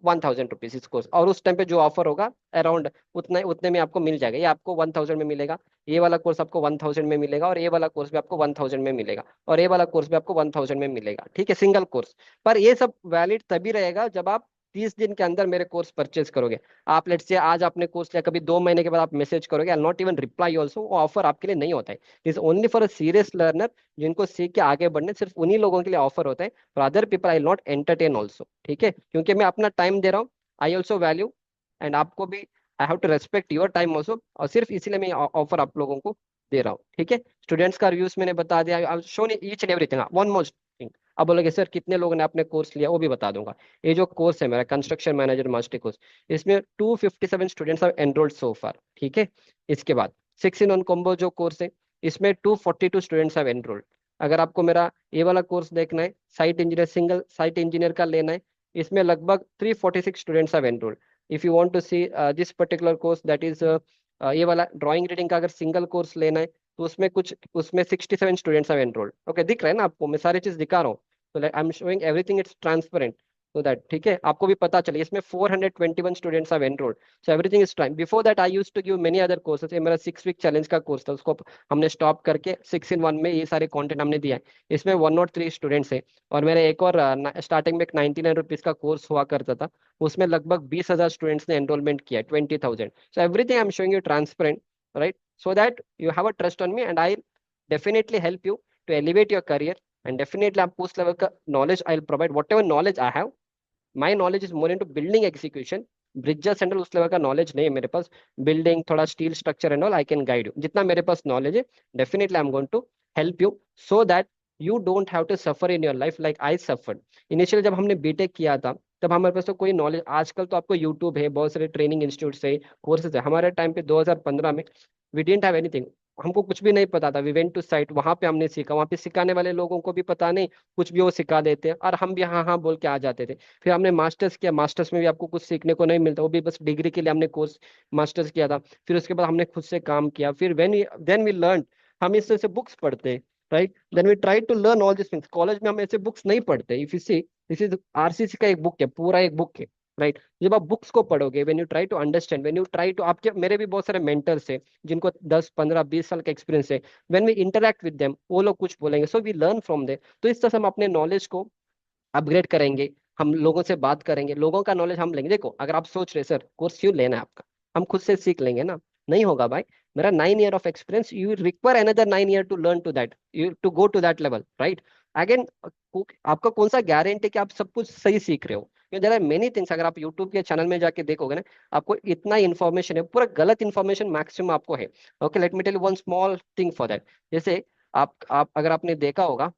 S1: 1000 rupees इस कोर्स। और उस टाइम पे जो ऑफर होगा अराउंड उतने उतने में आपको मिल जाएगा। ये आपको 1000 में मिलेगा, ये वाला कोर्स आपको 1000 में मिलेगा, और ये वाला कोर्स भी आपको 1000 में मिलेगा, और ये वाला कोर्स भी आपको 1000 में मिलेगा। ठीक है, सिंगल कोर्स। पर ये सब वैलिड तभी रहेगा जब आप 30 दिन के अंदर मेरे कोर्स परचेज करोगे। आप लेट्स से आज आपने कोर्स लिया, कभी 2 महीने के बाद आप मैसेज करोगे, आई नॉट इवन रिप्लाई ऑल्सो, वो ऑफर आपके लिए नहीं होता है। This only for a serious learner, जिनको सीख के आगे बढ़ने, सिर्फ उन्हीं लोगों के लिए ऑफर होता है। For other people I not entertain also. ठीक है, क्योंकि मैं अपना टाइम दे रहा हूँ, आई ऑल्सो वैल्यू, एंड आपको भी I have to respect your time also, और सिर्फ इसीलिए मैं ऑफर आप लोगों को दे रहा हूँ। ठीक है, स्टूडेंट्स का रिव्यूज मैंने बता दिया, I shown each and everything. One most thing, अब बोलोगे सर कितने लोगों ने अपने कोर्स लिया, वो भी बता दूंगा। ये जो कोर्स है मेरा कंस्ट्रक्शन मैनेजर मास्टर कोर्स, इसमें 257 स्टूडेंट्स आर एनरोल्ड सो फार। ठीक है, इसके बाद 6-in-1 कॉम्बो जो कोर्स है, इसमें 242 स्टूडेंट्स आर एनरोल्ड। अगर आपको मेरा ये वाला कोर्स देखना है, site engineer, single site engineer का लेना है, इसमें लगभग 346 students are enrolled. If you want to see this particular course, that is ये वाला ड्राइंग रीडिंग का अगर सिंगल कोर्स लेना है, तो उसमें 67 स्टूडेंट्स आर एनरोल्ड। ओके, दिख रहा है ना आपको, मैं सारी चीज दिखा रहा हूँ। तो I am showing everything, it's transparent, so that ठीक है आपको भी पता चले। इसमें 421 students are enrolled, so everything is time. Before that I used to give many other courses. ये मेरा 6 वीक चैलेंज का कोर्स था, उसको हमने स्टॉप करके 6-in-1 में ये सारे कंटेंट हमने दिया है। इसमें 103 स्टूडेंट्स है। और मेरे एक और स्टार्टिंग में एक 99 रुपीज का कोर्स हुआ करता था, उसमें लगभग 20,000 स्टूडेंट्स ने एनरोलमेंट किया, 20,000। So everything I am showing you transparent, right, so that you have a trust on me, and I'll definitely help you to elevate your career, and definitely आप उस level का knowledge I'll provide, whatever knowledge I have. My knowledge is more into building execution, bridges and उस level का knowledge नहीं है मेरे पास। Building, थोड़ा steel structure and all, I can guide you जितना मेरे पास नॉलेज है। Definitely I am going to help you, so that you don't have to suffer in your life like I suffered. Initially जब हमने BTech किया था, तब हमारे पास तो कोई नॉलेज, आजकल तो आपको यूट्यूब है, बहुत सारे ट्रेनिंग इंस्टीट्यूट है, कोर्सेज है। हमारे टाइम पे 2015 में वी डिडंट हैव एनीथिंग, हमको कुछ भी नहीं पता था। वी वेंट टू साइट, वहां पे हमने सीखा, वहां पे सिखाने वाले लोगों को भी पता नहीं, कुछ भी वो सिखा देते हैं, और हम भी हाँ हाँ बोल के आ जाते थे। फिर हमने मास्टर्स किया, मास्टर्स में भी आपको कुछ सीखने को नहीं मिलता, वो भी बस डिग्री के लिए हमने कोर्स मास्टर्स किया था। फिर उसके बाद हमने खुद से काम किया, फिर देन वी लर्न। हम इस तरह से बुक्स पढ़ते हैं, right, then we try to learn all this things. College में हम ऐसे बुक्स नहीं पढ़ते। If you see, this is RCC का एक बुक है, पूरा एक बुक है, राइट। जब आप बुक्स को पढ़ोगे, when you try to understand, when you try to, आपके मेरे भी बहुत सारे मेंटर्स हैं जिनको 10, 15, 20 साल का एक्सपीरियंस है। When we interact with them, वो लोग कुछ बोलेंगे, so we learn from they. तो इस तरह से हम अपने नॉलेज को अपग्रेड करेंगे। हम लोगों से बात करेंगे, लोगों का नॉलेज हम लेंगे। देखो, अगर आप सोच रहे सर कोर्स क्यों लेना है आपका, हम खुद से सीख लेंगे ना, नहीं होगा भाई। मेरा 9 year of experience, you require another 9 year to learn to that, you to go to that level, right. Again, आपका कौन सा गारंटी कि आप सब कुछ सही सीख रहे हो? There are many things. अगर आप यूट्यूब के चैनल में जाके देखोगे ना, आपको इतना इन्फॉर्मेशन है, पूरा गलत इन्फॉर्मेशन मैक्सिमम आपको है। Okay, let me tell you one small thing for that. जैसे आप अगर आपने देखा होगा,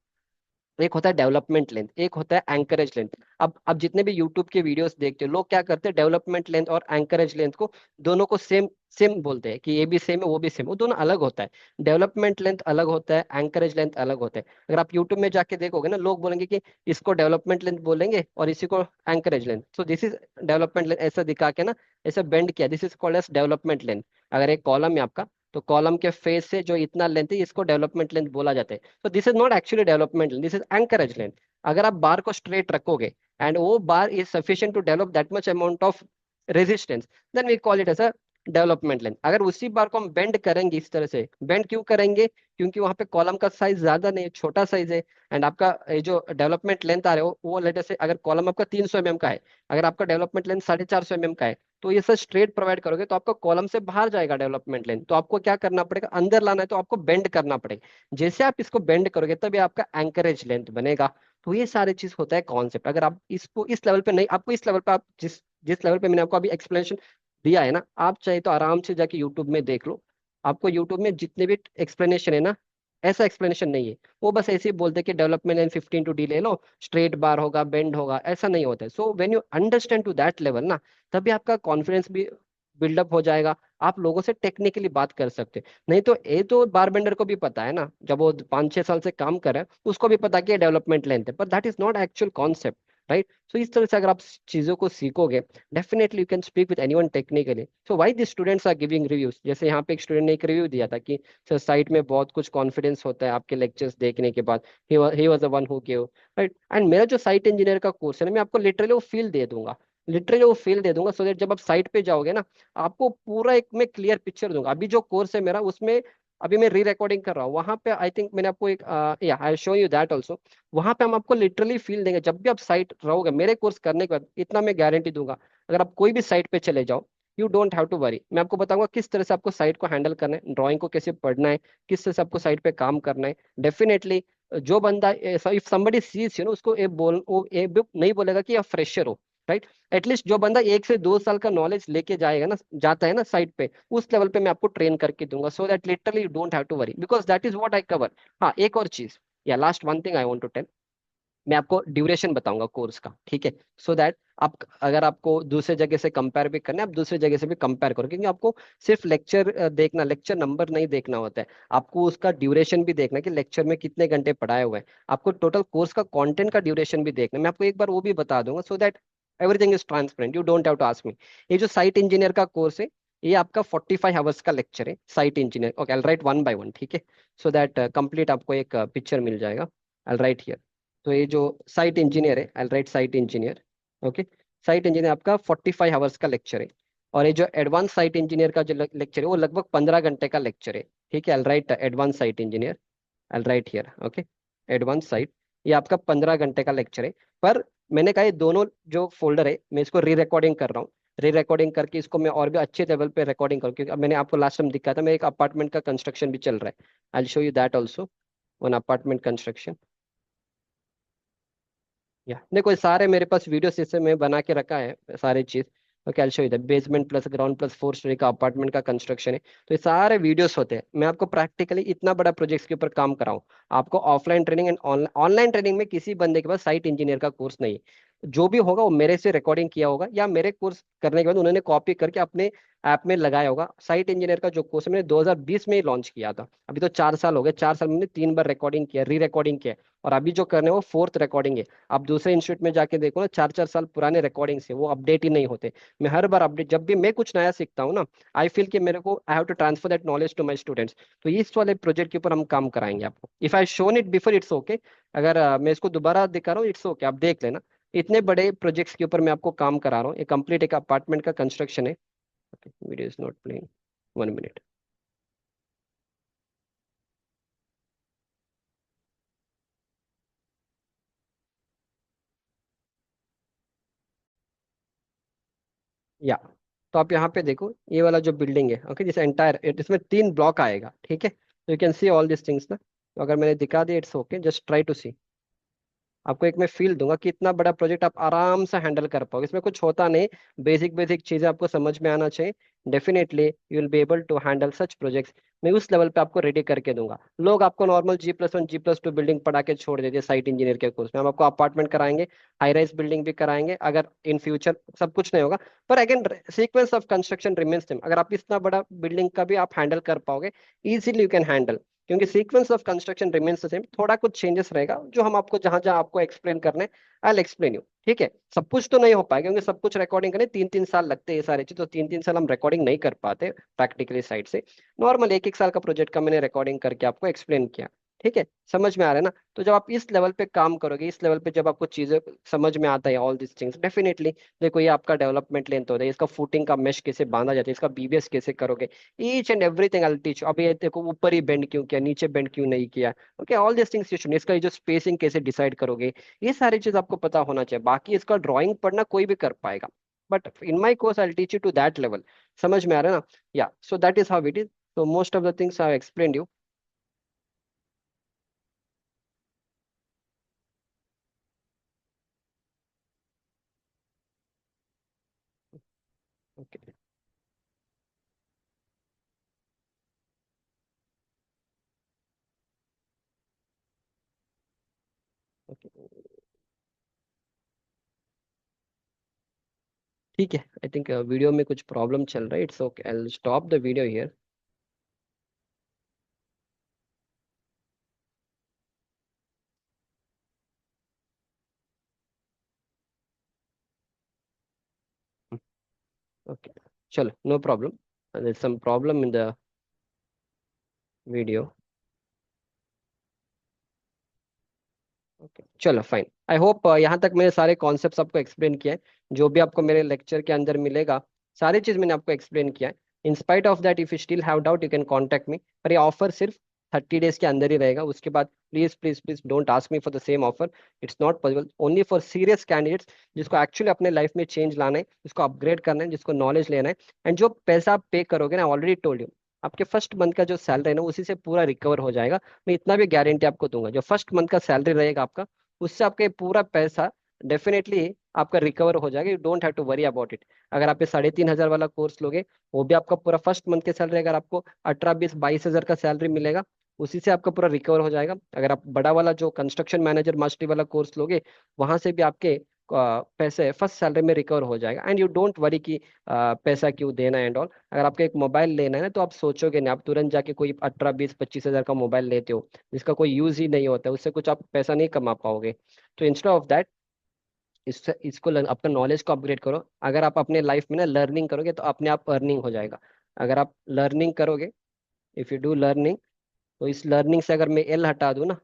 S1: एक होता है डेवलपमेंट लेंथ, एक होता है एंकरेज लेंथ। अब जितने भी यूट्यूब के वीडियोस देखते हो, लोग क्या करते हैं, डेवलपमेंट लेंथ और एंकरेज लेंथ को, दोनों को सेम सेम बोलते हैं कि ये भी सेम है वो भी सेम, वो दोनों अलग होता है। डेवलपमेंट लेंथ अलग होता है, एंकरेज लेंथ अलग होता है। अगर आप यूट्यूब में जाके देखोगे ना, लोग बोलेंगे कि इसको डेवलपमेंट लेंथ बोलेंगे और इसी को anchorage length. So this is development length, ऐसा दिखा के ना, ऐसा बेंड किया, this is called as development length. अगर एक कॉलम है आपका, तो कॉलम के फेस से जो इतना लेंथ है, इसको डेवलपमेंट लेंथ बोला जाता है। तो this is not actually development length, this is anchorage length. अगर आप बार को स्ट्रेट रखोगे, एंड वो bar is sufficient to develop that much amount of resistance, then we call it as a development length. अगर उसी बार को हम bend करेंगे, इस तरह से बेंड क्यों करेंगे, क्योंकि वहां पे कॉलम का साइज ज्यादा नहीं है, छोटा साइज है। एंड आपका ये जो डेवलपमेंट लेंथ आ रहा है, वो लेटर से, अगर कॉलम आपका 300 mm का है, अगर आपका डेवलपमेंट लेंथ 450 mm का है, तो ये सर स्ट्रेट प्रोवाइड करोगे तो आपका कॉलम से बाहर जाएगा डेवलपमेंट लेंथ। तो आपको क्या करना पड़ेगा, अंदर लाना है, तो आपको बेंड करना पड़ेगा। जैसे आप इसको बेंड करोगे, तभी आपका एंकरेज लेंथ बनेगा। तो ये सारी चीज होता है कॉन्सेप्ट। अगर आप इसको इस लेवल पे नहीं, आपको इस लेवल पे, आप जिस जिस लेवल पे मैंने आपको अभी एक्सप्लेनेशन दिया है ना, आप चाहे तो आराम से जाके यूट्यूब में देख लो। आपको यूट्यूब में जितने भी एक्सप्लेनेशन है ना, ऐसा एक्सप्लेनेशन नहीं है। वो बस ऐसे ही बोलते हैं कि डेवलपमेंट लाइन 15 to D ले लो, स्ट्रेट बार होगा, बेंड होगा, ऐसा नहीं होता है। So when you understand to that level ना, तभी आपका कॉन्फिडेंस भी बिल्डअप हो जाएगा, आप लोगों से टेक्निकली बात कर सकते हैं। नहीं तो ये तो बारबेंडर को भी पता है ना, जब वो 5-6 साल से काम कर रहा है उसको भी पता कि डेवलपमेंट लेंथ है, पर that is not actual concept, right. So इस तरह से अगर आप चीजों को सीखोगे, definitely you can speak with anyone technically. So why the students are giving reviews, जैसे यहाँ पे एक स्टूडेंट ने एक रिव्यू दिया था कि सर साइट में बहुत कुछ कॉन्फिडेंस होता है आपके लेक्चर्स देखने के बाद, he was the one who give, right. And मेरा जो साइट इंजीनियर का कोर्स है ना, मैं आपको लिटरली वो फील दे दूंगा, लिटरली वो फील दे दूंगा, सो दैट जब आप साइट पे जाओगे ना, आपको पूरा एक मैं क्लियर पिक्चर दूंगा। अभी जो कोर्स है मेरा उसमें, अभी मैं री रिकॉर्डिंग कर रहा हूँ वहां पे, आई थिंक मैंने आपको एक, या आई शो यू दैट ऑल्सो। वहां पे हम आपको लिटरली फील देंगे जब भी आप साइट रहोगे मेरे कोर्स करने के बाद, इतना मैं गारंटी दूंगा। अगर आप कोई भी साइट पे चले जाओ, you don't have to worry, मैं आपको बताऊंगा किस तरह से आपको साइट को हैंडल करना है, ड्राइंग को कैसे पढ़ना है, किस तरह से आपको साइट पे काम करना है। डेफिनेटली जो बंदा, if somebody sees you know, उसको ये नहीं बोलेगा कि आप फ्रेशर हो, राइट। एटलीस्ट जो बंदा 1 से 2 साल का नॉलेज लेके जाएगा ना, जाता है ना साइट पे, उस लेवल पे मैं आपको ट्रेन करके दूंगा, so that literally you don't have to worry, because that is what I cover. हाँ, एक और चीज, या last one thing I want to tell, मैं आपको ड्यूरेशन बताऊंगा कोर्स का, ठीक है, सो दैट आप, अगर आपको दूसरे जगह से कंपेयर भी करना है, आप दूसरे जगह से भी कंपेयर करो, क्योंकि आपको सिर्फ लेक्चर देखना, लेक्चर नंबर नहीं देखना होता है, आपको उसका ड्यूरेशन भी देखना है कि लेक्चर में कितने घंटे पढ़ाए हुए हैं, आपको टोटल कोर्स का कंटेंट का ड्यूरेशन भी देखना है। मैं आपको एक बार वो भी बता दूंगा, so that everything is transparent, you don't have to ask me. ये जो साइट इंजीनियर का कोर्स है, ये आपका 45 आवर्स का लेक्चर है, site engineer, okay, I right one by one, ठीक है, सो दैट कंप्लीट आपको एक पिक्चर मिल जाएगा। I write here. तो ये जो साइट इंजीनियर है, I write site engineer, okay, site engineer आपका 45 आवर्स का लेक्चर है। और ये जो एडवांस साइट इंजीनियर का जो लेक्चर है वो लगभग 15 घंटे का लेक्चर है, ठीक है, I write advance site engineer, I write here, okay, advance site, ये आपका 15 घंटे का लेक्चर है। पर मैंने कहा ये दोनों जो फोल्डर है मैं इसको री रिकॉर्डिंग कर रहा हूँ, री रिकॉर्डिंग करके इसको मैं और भी अच्छे लेवल पे रिकॉर्डिंग करूँ, क्योंकि अब मैंने आपको लास्ट टाइम दिखाया था, मैं एक अपार्टमेंट का कंस्ट्रक्शन भी चल रहा है, I show you that also, one apartment construction. या देखो, ये सारे मेरे पास वीडियो सिस्टम में बना के रखा है सारे चीज। Okay, I show you that basement plus ground plus 4 story का अपार्टमेंट का कंस्ट्रक्शन है, तो ये सारे वीडियोस होते हैं। मैं आपको प्रैक्टिकली इतना बड़ा प्रोजेक्ट्स के ऊपर काम कराऊं, आपको offline training and online training में किसी बंदे के पास साइट इंजीनियर का कोर्स नहीं है। जो भी होगा वो मेरे से रिकॉर्डिंग किया होगा, या मेरे कोर्स करने के बाद उन्होंने कॉपी करके अपने ऐप में लगाया होगा। साइट इंजीनियर का जो कोर्स मैंने 2020 में ही लॉन्च किया था, अभी तो 4 साल हो गए, 4 साल में मैंने 3 बार रिकॉर्डिंग किया, री रिकॉर्डिंग किया, और अभी जो करने वो फोर्थ रिकॉर्डिंग है। आप दूसरे इंस्टीट्यूट में जाके देखो ना, 4-4 साल पुराने रिकॉर्डिंग से वो अपडेट ही नहीं होते। मैं हर बार अपडेट, जब भी मैं कुछ नया सीखता हूँ ना, आई फील कि मेरे को I have to transfer that knowledge to my students. तो इस वाले प्रोजेक्ट के ऊपर हम काम कराएंगे आपको, if I shown it before it's okay, अगर मैं इसको दोबारा दिखा रहा हूँ इट्स ओके, आप देख लेना। इतने बड़े प्रोजेक्ट्स के ऊपर मैं आपको काम करा रहा हूँ, ये कंप्लीट एक अपार्टमेंट का कंस्ट्रक्शन है। Video is not playing, 1 minute. या, तो आप यहाँ पे देखो, ये वाला जो बिल्डिंग है, ओके, जैसे एंटायर, इसमें 3 ब्लॉक आएगा, ठीक है, तो you can see all this things ना। तो अगर मैंने दिखा दिया it's okay, just try to see. आपको एक मैं फील दूंगा कि इतना बड़ा प्रोजेक्ट आप आराम से हैंडल कर पाओगे, इसमें कुछ होता नहीं, बेसिक बेसिक चीजें आपको समझ में आना चाहिए। Definitely you will be able to handle such projects. मैं उस लेवल पे आपको रेडी करके दूंगा। लोग आपको नॉर्मल G+1 G+2 बिल्डिंग पढ़ा के छोड़ देते हैं साइट इंजीनियर के कोर्स में, हम आपको अपार्टमेंट कराएंगे, हाई राइज बिल्डिंग भी कराएंगे, अगर इन फ्यूचर सब कुछ नहीं होगा। पर again, sequence of construction remains same, अगर आप इतना बड़ा बिल्डिंग का भी आप हैंडल कर पाओगे, इजीली यू कैन हैंडल, क्योंकि sequence of construction remains the same, थोड़ा कुछ चेंजेस रहेगा जो हम आपको जहां जहां आपको एक्सप्लेन करने, आई एक्सप्लेन यू, ठीक है। सब कुछ तो नहीं हो पाएगा, क्योंकि सब कुछ रिकॉर्डिंग करने 3-3 साल लगते हैं, ये सारी चीज तो 3-3 साल हम रिकॉर्डिंग नहीं कर पाते प्रैक्टिकली साइड से। नॉर्मल 1-1 साल का प्रोजेक्ट का मैंने रिकॉर्डिंग करके आपको एक्सप्लेन किया, ठीक है, समझ में आ रहा है ना। तो जब आप इस लेवल पे काम करोगे, इस लेवल पे जब आपको चीजें समझ में आता है, ऑल दिस थिंग्स, डेफिनेटली देखो, ये आपका डेवलपमेंट लेंथ होता है, इसका फुटिंग का मेश कैसे बांधा जाता है, इसका बीबीएस कैसे करोगे, each and everything I teach. अब ये देखो, ऊपर ही बेंड क्यों किया, नीचे बेंड क्यों नहीं किया, okay, all this things you should, इसका ये जो स्पेसिंग कैसे डिसाइड करोगे, ये सारी चीज आपको पता होना चाहिए। बाकी इसका ड्राइंग पढ़ना कोई भी कर पाएगा, but in my course I teach you to that level. समझ में आ रहा है ना। Yeah, so that is how it is. So most of the things I have explained you. Okay. Okay. ठीक है, आई थिंक वीडियो में कुछ प्रॉब्लम चल रहा है, it's okay, I will stop the video here. Okay, चलो, no problem, there some problem in the video. Okay, चलो fine. I hope यहाँ तक मैंने सारे कॉन्सेप्ट्स आपको एक्सप्लेन किया है। जो भी आपको मेरे लेक्चर के अंदर मिलेगा, सारी चीज़ मैंने आपको एक्सप्लेन किया है। In spite of that, if you still have doubt, you can contact me. पर ये ऑफर सिर्फ 30 डेज के अंदर ही रहेगा, उसके बाद please please please don't ask me for the same offer. It's not possible, only for serious candidates जिसको actually अपने लाइफ में चेंज लाना है, जिसको अपग्रेड करना है, जिसको नॉलेज लेना है। एंड जो पैसा आप पे करोगे ना, ऑलरेडी टोल्ड यू, आपके फर्स्ट मंथ का जो सैलरी है ना, उसी से पूरा रिकवर हो जाएगा। मैं इतना भी गारंटी आपको दूंगा, जो फर्स्ट मंथ का सैलरी रहेगा आपका, उससे आपका ये पूरा पैसा डेफिनेटली आपका रिकवर हो जाएगा। You don't have to worry about it. अगर आप ये 3,500 वाला कोर्स लोगे, वो भी आपका पूरा फर्स्ट मंथ के सैलरी, अगर आपको 18, 20, 22 हजार का सैलरी मिलेगा, उसी से आपका पूरा रिकवर हो जाएगा। अगर आप बड़ा वाला जो कंस्ट्रक्शन मैनेजर मास्टरी वाला कोर्स लोगे, वहां से भी आपके पैसे फर्स्ट सैलरी में रिकवर हो जाएगा। एंड यू डोंट वरी कि पैसा क्यों देना एंड ऑल। अगर आपको एक मोबाइल लेना है ना, तो आप सोचोगे नहीं, आप तुरंत जाके कोई 18, 20, 25 हजार का मोबाइल लेते हो, जिसका कोई यूज ही नहीं होता है, उससे कुछ आप पैसा नहीं कमा पाओगे। तो इंस्टेड ऑफ दैट, इसको अपना नॉलेज को अपग्रेड करो। अगर आप अपने लाइफ में ना लर्निंग करोगे, तो अपने आप अर्निंग हो जाएगा। अगर आप लर्निंग करोगे, इफ यू डू लर्निंग, तो इस लर्निंग से अगर मैं एल हटा दूं ना,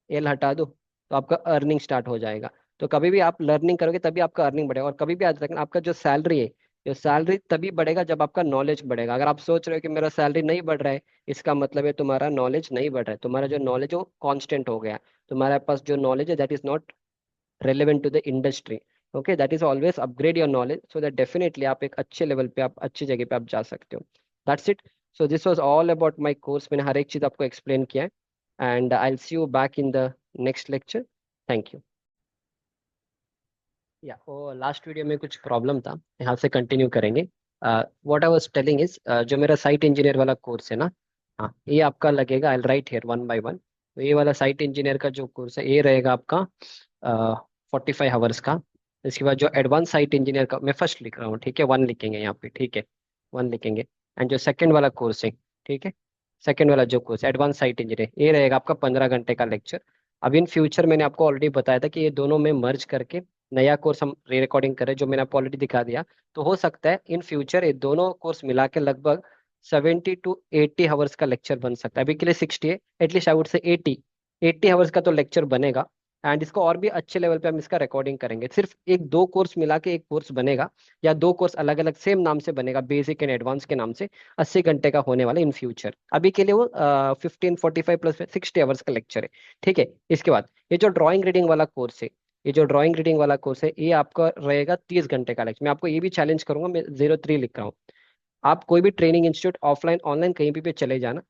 S1: एल हटा दूं, तो आपका अर्निंग स्टार्ट हो जाएगा। तो कभी भी आप लर्निंग करोगे, तभी आपका अर्निंग बढ़ेगा। और कभी भी आज तक आपका जो सैलरी है, जो सैलरी तभी बढ़ेगा जब आपका नॉलेज बढ़ेगा। अगर आप सोच रहे हो कि मेरा सैलरी नहीं बढ़ रहा है, इसका मतलब है तुम्हारा नॉलेज नहीं बढ़ रहा है, तुम्हारा जो नॉलेज है वो कांस्टेंट हो गया। तुम्हारे पास जो नॉलेज है, that is not relevant to the industry. Okay, that is always upgrade your knowledge, so that definitely आप एक अच्छे लेवल पे, आप अच्छी जगह पे आप जा सकते हो। That's it. So this was all about my course. मैंने हर एक चीज आपको एक्सप्लेन किया है। And I'll see you back in the next lecture. Thank you. या वो लास्ट वीडियो में कुछ प्रॉब्लम था, यहाँ से कंटिन्यू करेंगे। What I was telling is, जो मेरा साइट इंजीनियर वाला कोर्स है ना, हाँ, ये आपका लगेगा, I write here one by one. तो ये वाला साइट इंजीनियर का जो कोर्स है, ये रहेगा आपका 45 आवर्स का। इसके बाद जो एडवांस साइट इंजीनियर का, मैं फर्स्ट लिख रहा हूँ, ठीक है, वन लिखेंगे यहाँ पे, ठीक है, वन लिखेंगे। एंड जो सेकंड वाला कोर्स है, ठीक है, सेकंड वाला जो कोर्स एडवांस साइट इंजीनियर, ये रहेगा आपका 15 घंटे का लेक्चर। अब इन फ्यूचर मैंने आपको ऑलरेडी बताया था कि ये दोनों में मर्ज करके नया कोर्स हम री रिकॉर्डिंग करें, जो मैंने आपको ऑलरेडी दिखा दिया। तो हो सकता है इन फ्यूचर ये दोनों कोर्स मिला के लगभग 70 to 80 आवर्स का लेक्चर बन सकता है। अभी के लिए 60 है, at least I would say 80 hours का तो लेक्चर बनेगा। एंड इसको और भी अच्छे लेवल पे हम इसका रिकॉर्डिंग करेंगे। सिर्फ एक दो कोर्स मिला के एक कोर्स बनेगा, या दो कोर्स अलग अलग सेम नाम से बनेगा, बेसिक एंड एडवांस के नाम से। 80 घंटे का होने वाला इन फ्यूचर। अभी के लिए वो 15, 45 प्लस 60 आवर्स का लेक्चर है, ठीक है। इसके बाद ये जो ड्राइंग रीडिंग वाला कोर्स है, ये जो ड्राइंग रीडिंग वाला कोर्स है, ये आपका रहेगा 30 घंटे का लेक्चर। मैं आपको ये भी चैलेंज करूंगा, मैं 03 लिख रहा हूँ। आप कोई भी ट्रेनिंग इंस्टीट्यूट, ऑफलाइन ऑनलाइन कहीं भी पे चले जाना,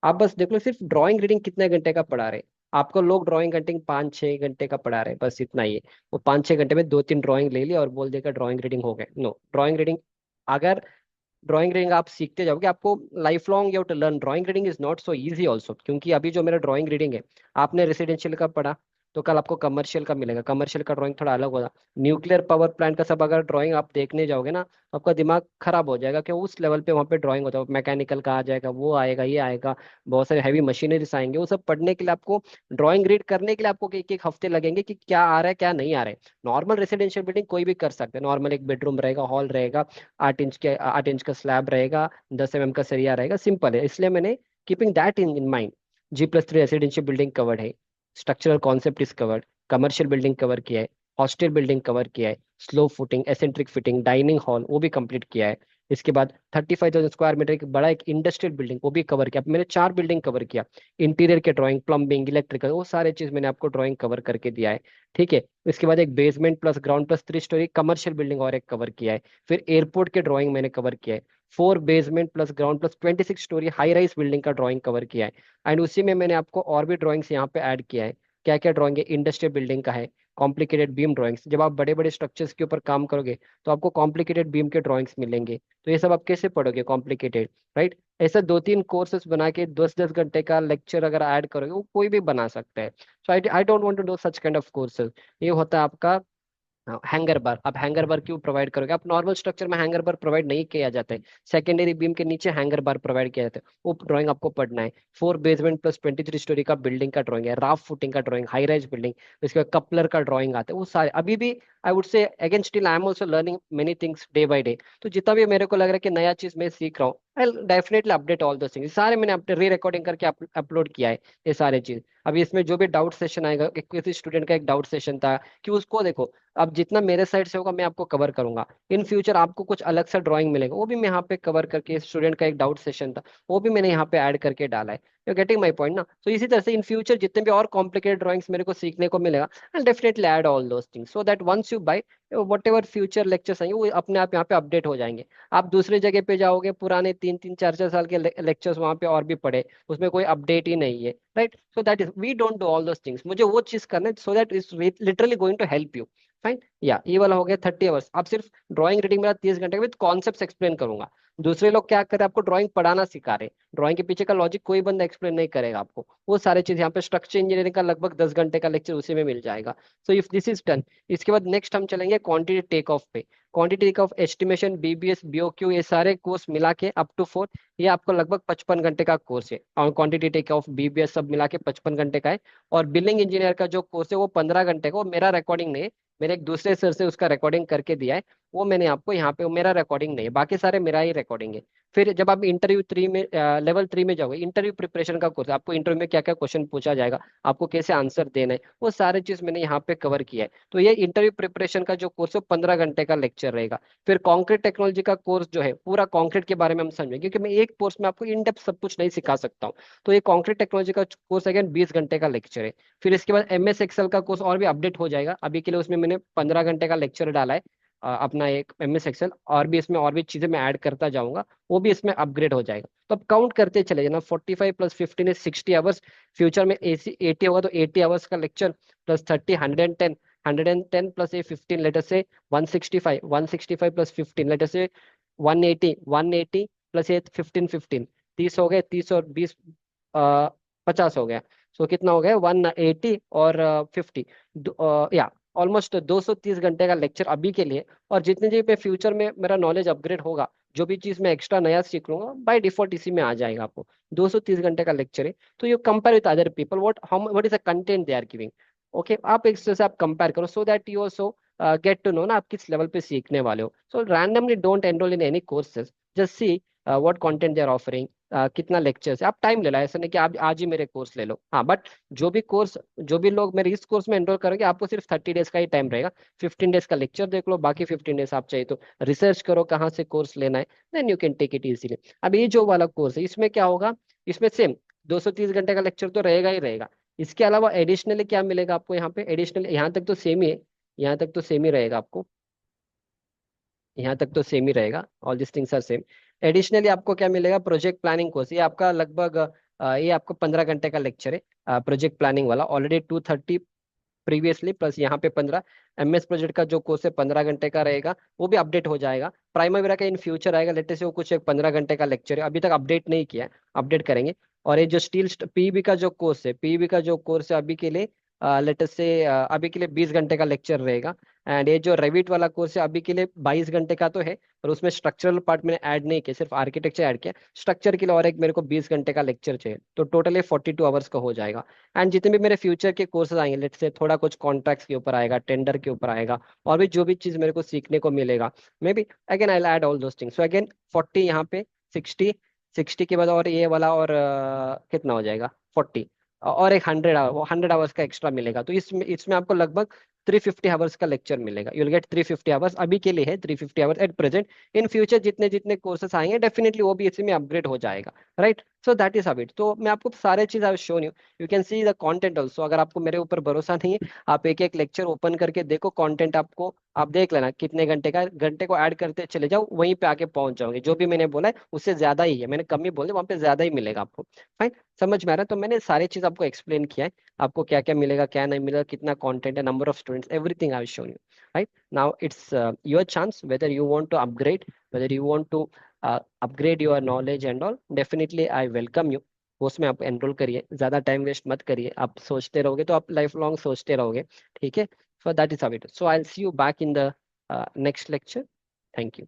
S1: आप बस देख लो सिर्फ ड्राइंग रीडिंग कितने घंटे का पढ़ा रहे हैं। आपको लोग ड्राइंग रीडिंग 5-6 घंटे का पढ़ा रहे हैं, बस इतना ही है। वो 5-6 घंटे में दो तीन ड्राइंग ले लिया और बोल देगा ड्राइंग रीडिंग हो गए। नो, ड्राइंग रीडिंग, अगर ड्राइंग रीडिंग आप सीखते जाओगे, आपको life long you to learn. Drawing reading is not so easy also, क्योंकि अभी जो मेरा ड्राइंग रीडिंग है, आपने रेसिडेंशियल का पढ़ा, तो कल आपको कमर्शियल का मिलेगा। कमर्शियल का ड्राइंग थोड़ा अलग होगा। न्यूक्लियर पावर प्लांट का सब अगर ड्राइंग आप देखने जाओगे ना, तो आपका दिमाग खराब हो जाएगा कि उस लेवल पे वहाँ पे ड्राइंग होता है। मैकेनिकल का आ जाएगा, वो आएगा, ये आएगा, बहुत सारे हैवी मशीनरीज आएंगे। वो सब पढ़ने के लिए आपको, ड्राइंग रीड करने के लिए आपको एक एक हफ्ते लगेंगे कि क्या आ रहा है क्या नहीं आ रहा है। नॉर्मल रेसिडेंशियल बिल्डिंग कोई भी कर सकते हैं। नॉर्मल एक बेडरूम रहेगा, हॉल रहेगा, 8 इंच का स्लैब रहेगा, 10 mm का सरिया रहेगा, सिंपल है। इसलिए मैंने keeping that in mind, G+3 residential building covered है, structural concept is covered, commercial building cover किया है, हॉस्टल बिल्डिंग कवर किया है, slow footing, eccentric fitting, dining hall वो भी कंप्लीट किया है। इसके बाद 35,000 स्क्वायर मीटर एक बड़ा एक इंडस्ट्रियल बिल्डिंग वो भी कवर किया। अब मैंने 4 बिल्डिंग कवर किया। इंटीरियर के ड्राइंग, प्लम्बिंग, इलेक्ट्रिकल, वो सारे चीज मैंने आपको ड्राइंग कवर करके दिया है, ठीक है। इसके बाद एक basement plus ground plus 3 story commercial building और एक कवर किया है। फिर एयरपोर्ट के ड्राइंग मैंने कवर किया है। 4 basement plus ground plus 26 story high rise building का ड्राइंग कवर किया है। एंड उसी में मैंने आपको और भी ड्राइंग्स यहाँ पे ऐड किया है। क्या क्या ड्राइंग है, इंडस्ट्रियल बिल्डिंग का है, कॉम्प्लिकेटेड बीम ड्राइंग्स। जब आप बड़े बड़े स्ट्रक्चर्स के ऊपर काम करोगे, तो आपको कॉम्प्लिकेटेड बीम के ड्राइंग्स मिलेंगे। तो ये सब आप कैसे पढ़ोगे कॉम्प्लिकेटेड, राइट। ऐसा 2-3 कोर्सेस बना के 10-10 घंटे का लेक्चर अगर ऐड करोगे, वो कोई भी बना सकता है। So I I don't want to do such kind of courses. ये होता है आपका हैंगर बार, आप हैंगर बार क्यों प्रोवाइड करोगे? आप नॉर्मल स्ट्रक्चर में हैंगर बार प्रोवाइड नहीं किया जाता है, सेकेंडरी बीम के नीचे हैंगर बार प्रोवाइड किया जाता है, वो ड्राइंग आपको पढ़ना है। 4 बेसमेंट प्लस 23 स्टोरी का बिल्डिंग का ड्राइंग है, राफ फुटिंग का ड्राइंग, हाई राइज बिल्डिंग, इसके बाद कपलर का ड्राइंग आता है, वो सारे अभी भी I would say again still I am also learning many things day by day. तो जितना भी मेरे को लग रहा है कि नया चीज मैं सीख रहा हूँ, आई डेफिनेटली अपडेट ऑल दो थिंग्स, सारे मैंने री रिकॉर्डिंग करके अपलोड किया है ये सारे चीज। अभी इसमें जो भी डाउट सेशन आएगा, किसी स्टूडेंट का एक डाउट सेशन था कि उसको देखो, अब जितना मेरे साइड से होगा मैं आपको कवर करूंगा। इन फ्यूचर आपको कुछ अलग सा ड्राइंग मिलेगा, वो भी मैं यहाँ पे कवर करके, स्टूडेंट का एक डाउट सेशन था वो भी मैंने यहाँ पे ऐड करके डाला है। यू गेटिंग माई पॉइंट ना? तो इसी तरह से इन फ्यूचर जितने भी और कॉम्प्लिकेटेड ड्राइंग्स मेरे को सीखने को मिलेगा, I definitely add all those things so that once you buy, whatever future lectures आएंगे वो अपने आप यहाँ पे अपडेट हो जाएंगे। आप दूसरी जगह पे जाओगे, पुराने 3 3 4 4 साल के लेक्चर्स वहाँ पे और भी पढ़े, उसमें कोई अपडेट ही नहीं है, right? So that is we don't do all those things, मुझे वो चीज करना है so that is literally going to help you. Fine, या ये वाला हो गया 30 आवर्स। आप सिर्फ ड्राइंग रीडिंग मेरा 30 घंटे विद कॉन्सेप्ट एक्सप्लेन करूंगा। दूसरे लोग क्या करते हैं, आपको ड्राइंग पढ़ाना सिखा रहे, ड्राइंग के पीछे का लॉजिक कोई बंदा एक्सप्लेन नहीं करेगा आपको, वो सारे चीज यहाँ पे स्ट्रक्चर इंजीनियरिंग का लगभग 10 घंटे का लेक्चर उसी में मिल जाएगा। So if this is done, इसके बाद नेक्स्ट हम चलेंगे क्वांटिटी टेक ऑफ पे। Quantity take off, estimation, BBS, BOQ, ये सारे कोर्स मिला के अप टू 4, ये आपको लगभग 55 घंटे का कोर्स है। और क्वांटिटी टेक ऑफ, बीबीएस सब मिला के 55 घंटे का है। और बिलिंग इंजीनियर का जो कोर्स है वो 15 घंटे का, वो मेरा रिकॉर्डिंग नहीं है, मेरे एक दूसरे सर से उसका रिकॉर्डिंग करके दिया है, वो मैंने आपको यहाँ पे, मेरा रिकॉर्डिंग नहीं है, बाकी सारे मेरा ही रिकॉर्डिंग है। फिर जब आप इंटरव्यू 3 में, लेवल 3 में जाओगे, इंटरव्यू प्रिपरेशन का कोर्स, आपको इंटरव्यू में क्या क्या क्वेश्चन पूछा जाएगा, आपको कैसे आंसर देना है, वो सारे चीज मैंने यहाँ पे कवर किया है। तो ये इंटरव्यू प्रिपरेशन का जो कोर्स है 15 घंटे का लेक्चर रहेगा। फिर कॉन्क्रीट टेक्नोलॉजी का कोर्स जो है, पूरा कॉन्क्रीट के बारे में हम समझेंगे, क्योंकि मैं एक कोर्स में आपको इन डेप्थ सब कुछ नहीं सिखा सकता हूँ। तो ये कॉन्क्रीट टेक्नोलॉजी का कोर्स अगेन 20 घंटे का लेक्चर है। फिर इसके बाद एमएस एक्सेल का कोर्स और भी अपडेट हो जाएगा, अभी के लिए उसमें मैंने 15 घंटे का लेक्चर डाला है। अपना एक एमएस एक्सेल, और भी इसमें और भी चीजें मैं ऐड करता जाऊंगा, वो भी इसमें अपग्रेड हो जाएगा। तो अब काउंट करते चले जाना, 45 प्लस 15 इज 60 आवर्स। फ्यूचर में एसी 80 होगा तो 80 आवर्स का लेक्चर, प्लस 30 110, 110 प्लस ए 15 लेटर से 165, 165 प्लस 15 लेटर से 180, 180 प्लस ये 15 15, 30 हो गए, 30 और 20 50 हो गया। सो कितना हो गया, 180 और 50, या ऑलमोस्ट 230 घंटे का लेक्चर अभी के लिए। और जितने जी पे फ्यूचर में मेरा नॉलेज अपग्रेड होगा, जो भी चीज मैं एक्स्ट्रा नया सीख लूंगा, बाय डिफॉल्ट इसी में आ जाएगा आपको। 230 घंटे का लेक्चर है। तो you compare with other people, what is the content they are giving. Okay, आप एक दूसरे से आप कंपेयर करो so that you also get to know ना आप किस लेवल पे सीखने वाले हो। So randomly don't enrol in any courses, just see what content they are offering, कितना लेक्चर्स है, आप टाइम ले लो, ऐसा नहीं कि आप आज ही मेरे कोर्स ले लो। हाँ, बट जो भी कोर्स, जो भी लोग मेरे इस कोर्स में एनरोल करोगे, आपको सिर्फ 30 डेज का ही टाइम रहेगा। 15 डेज का लेक्चर देख लो, बाकी 15 डेज आप चाहिए तो रिसर्च करो कहाँ से कोर्स लेना है, then you can take it easily. अब ये जो वाला कोर्स है, इसमें क्या होगा, इसमें सेम 230 घंटे का लेक्चर तो रहेगा ही रहेगा। इसके अलावा एडिशनली क्या मिलेगा आपको यहाँ पे, एडिशनल यहाँ तक तो सेम ही है, यहाँ तक तो सेम ही रहेगा आपको, यहाँ तक तो सेम ही रहेगा, all this things are same. Additionally आपको क्या मिलेगा, प्रोजेक्ट प्लानिंग कोर्स, ये आपका लगभग ये आपको 15 घंटे का लेक्चर है, प्रोजेक्ट प्लानिंग वाला, ऑलरेडी 230 प्रीवियसली, प्लस यहाँ पे 15। एमएस प्रोजेक्ट का जो कोर्स है 15 घंटे का रहेगा, वो भी अपडेट हो जाएगा। प्राइमरी का इन फ्यूचर आएगा, लेटेस्ट वो कुछ एक 15 घंटे का लेक्चर है, अभी तक अपडेट नहीं किया है, अपडेट करेंगे। और ये जो स्टील पीईबी का जो कोर्स है, पीईबी का जो कोर्स है अभी के लिए, लेटेस्ट से अभी के लिए 20 घंटे का लेक्चर रहेगा। एंड ये जो रेविट वाला कोर्स है अभी के लिए 22 घंटे का तो है, पर उसमें स्ट्रक्चरल पार्ट मैंने ऐड नहीं किया, सिर्फ आर्किटेक्चर ऐड किया। स्ट्रक्चर के लिए और एक मेरे को 20 घंटे का लेक्चर चाहिए, तो टोटल ये 42 आवर्स का हो जाएगा। एंड जितने भी मेरे फ्यूचर के कोर्सेज आएंगे, लेट्स से थोड़ा कुछ कॉन्ट्रैक्ट्स के ऊपर आएगा, टेंडर के ऊपर आएगा, और भी जो भी चीज मेरे को सीखने को मिलेगा, may be again I add all those things. So again 40 यहाँ पे, 60, 60 के बाद और ये वाला, और कितना हो जाएगा, 40, और एक 100 आवर, वो 100 आवर्स का एक्स्ट्रा मिलेगा। तो इसमें इसमें आपको लगभग 350 आवर्स का लेक्चर मिलेगा, यू विल गेट 350 आवर्स, अभी के लिए है 350 hours at present. In future जितने जितने कोर्सेस आएंगे, डेफिनेटली वो भी इसी में अपग्रेड हो जाएगा, right? So that is how it. तो मैं आपको सारे चीज I shown you, you can see the content also. अगर आपको मेरे ऊपर भरोसा नहीं है, आप एक एक लेक्चर ओपन करके देखो, कंटेंट आपको, आप देख लेना कितने घंटे का, घंटे को ऐड करते चले जाओ, वहीं पे आके पहुंच जाओगे। जो भी मैंने बोला है उससे ज्यादा ही है, मैंने कम ही बोले, वहां पे ज्यादा ही मिलेगा आपको। फाइन, समझ में आ रहा है? तो मैंने सारी चीज आपको एक्सप्लेन किया है, आपको क्या क्या मिलेगा, क्या नहीं मिलेगा, कितना कंटेंट है, number of students, everything I shown you. Right, now it's your chance whether you want to upgrade, whether you want to upgrade your knowledge and all, definitely I welcome you. Course में आप enrol करिए, ज़्यादा time waste मत करिए। आप सोचते रहोगे तो आप लाइफ लॉन्ग सोचते रहोगे, ठीक है। So that is how it. So I will see you back in the next lecture. Thank you.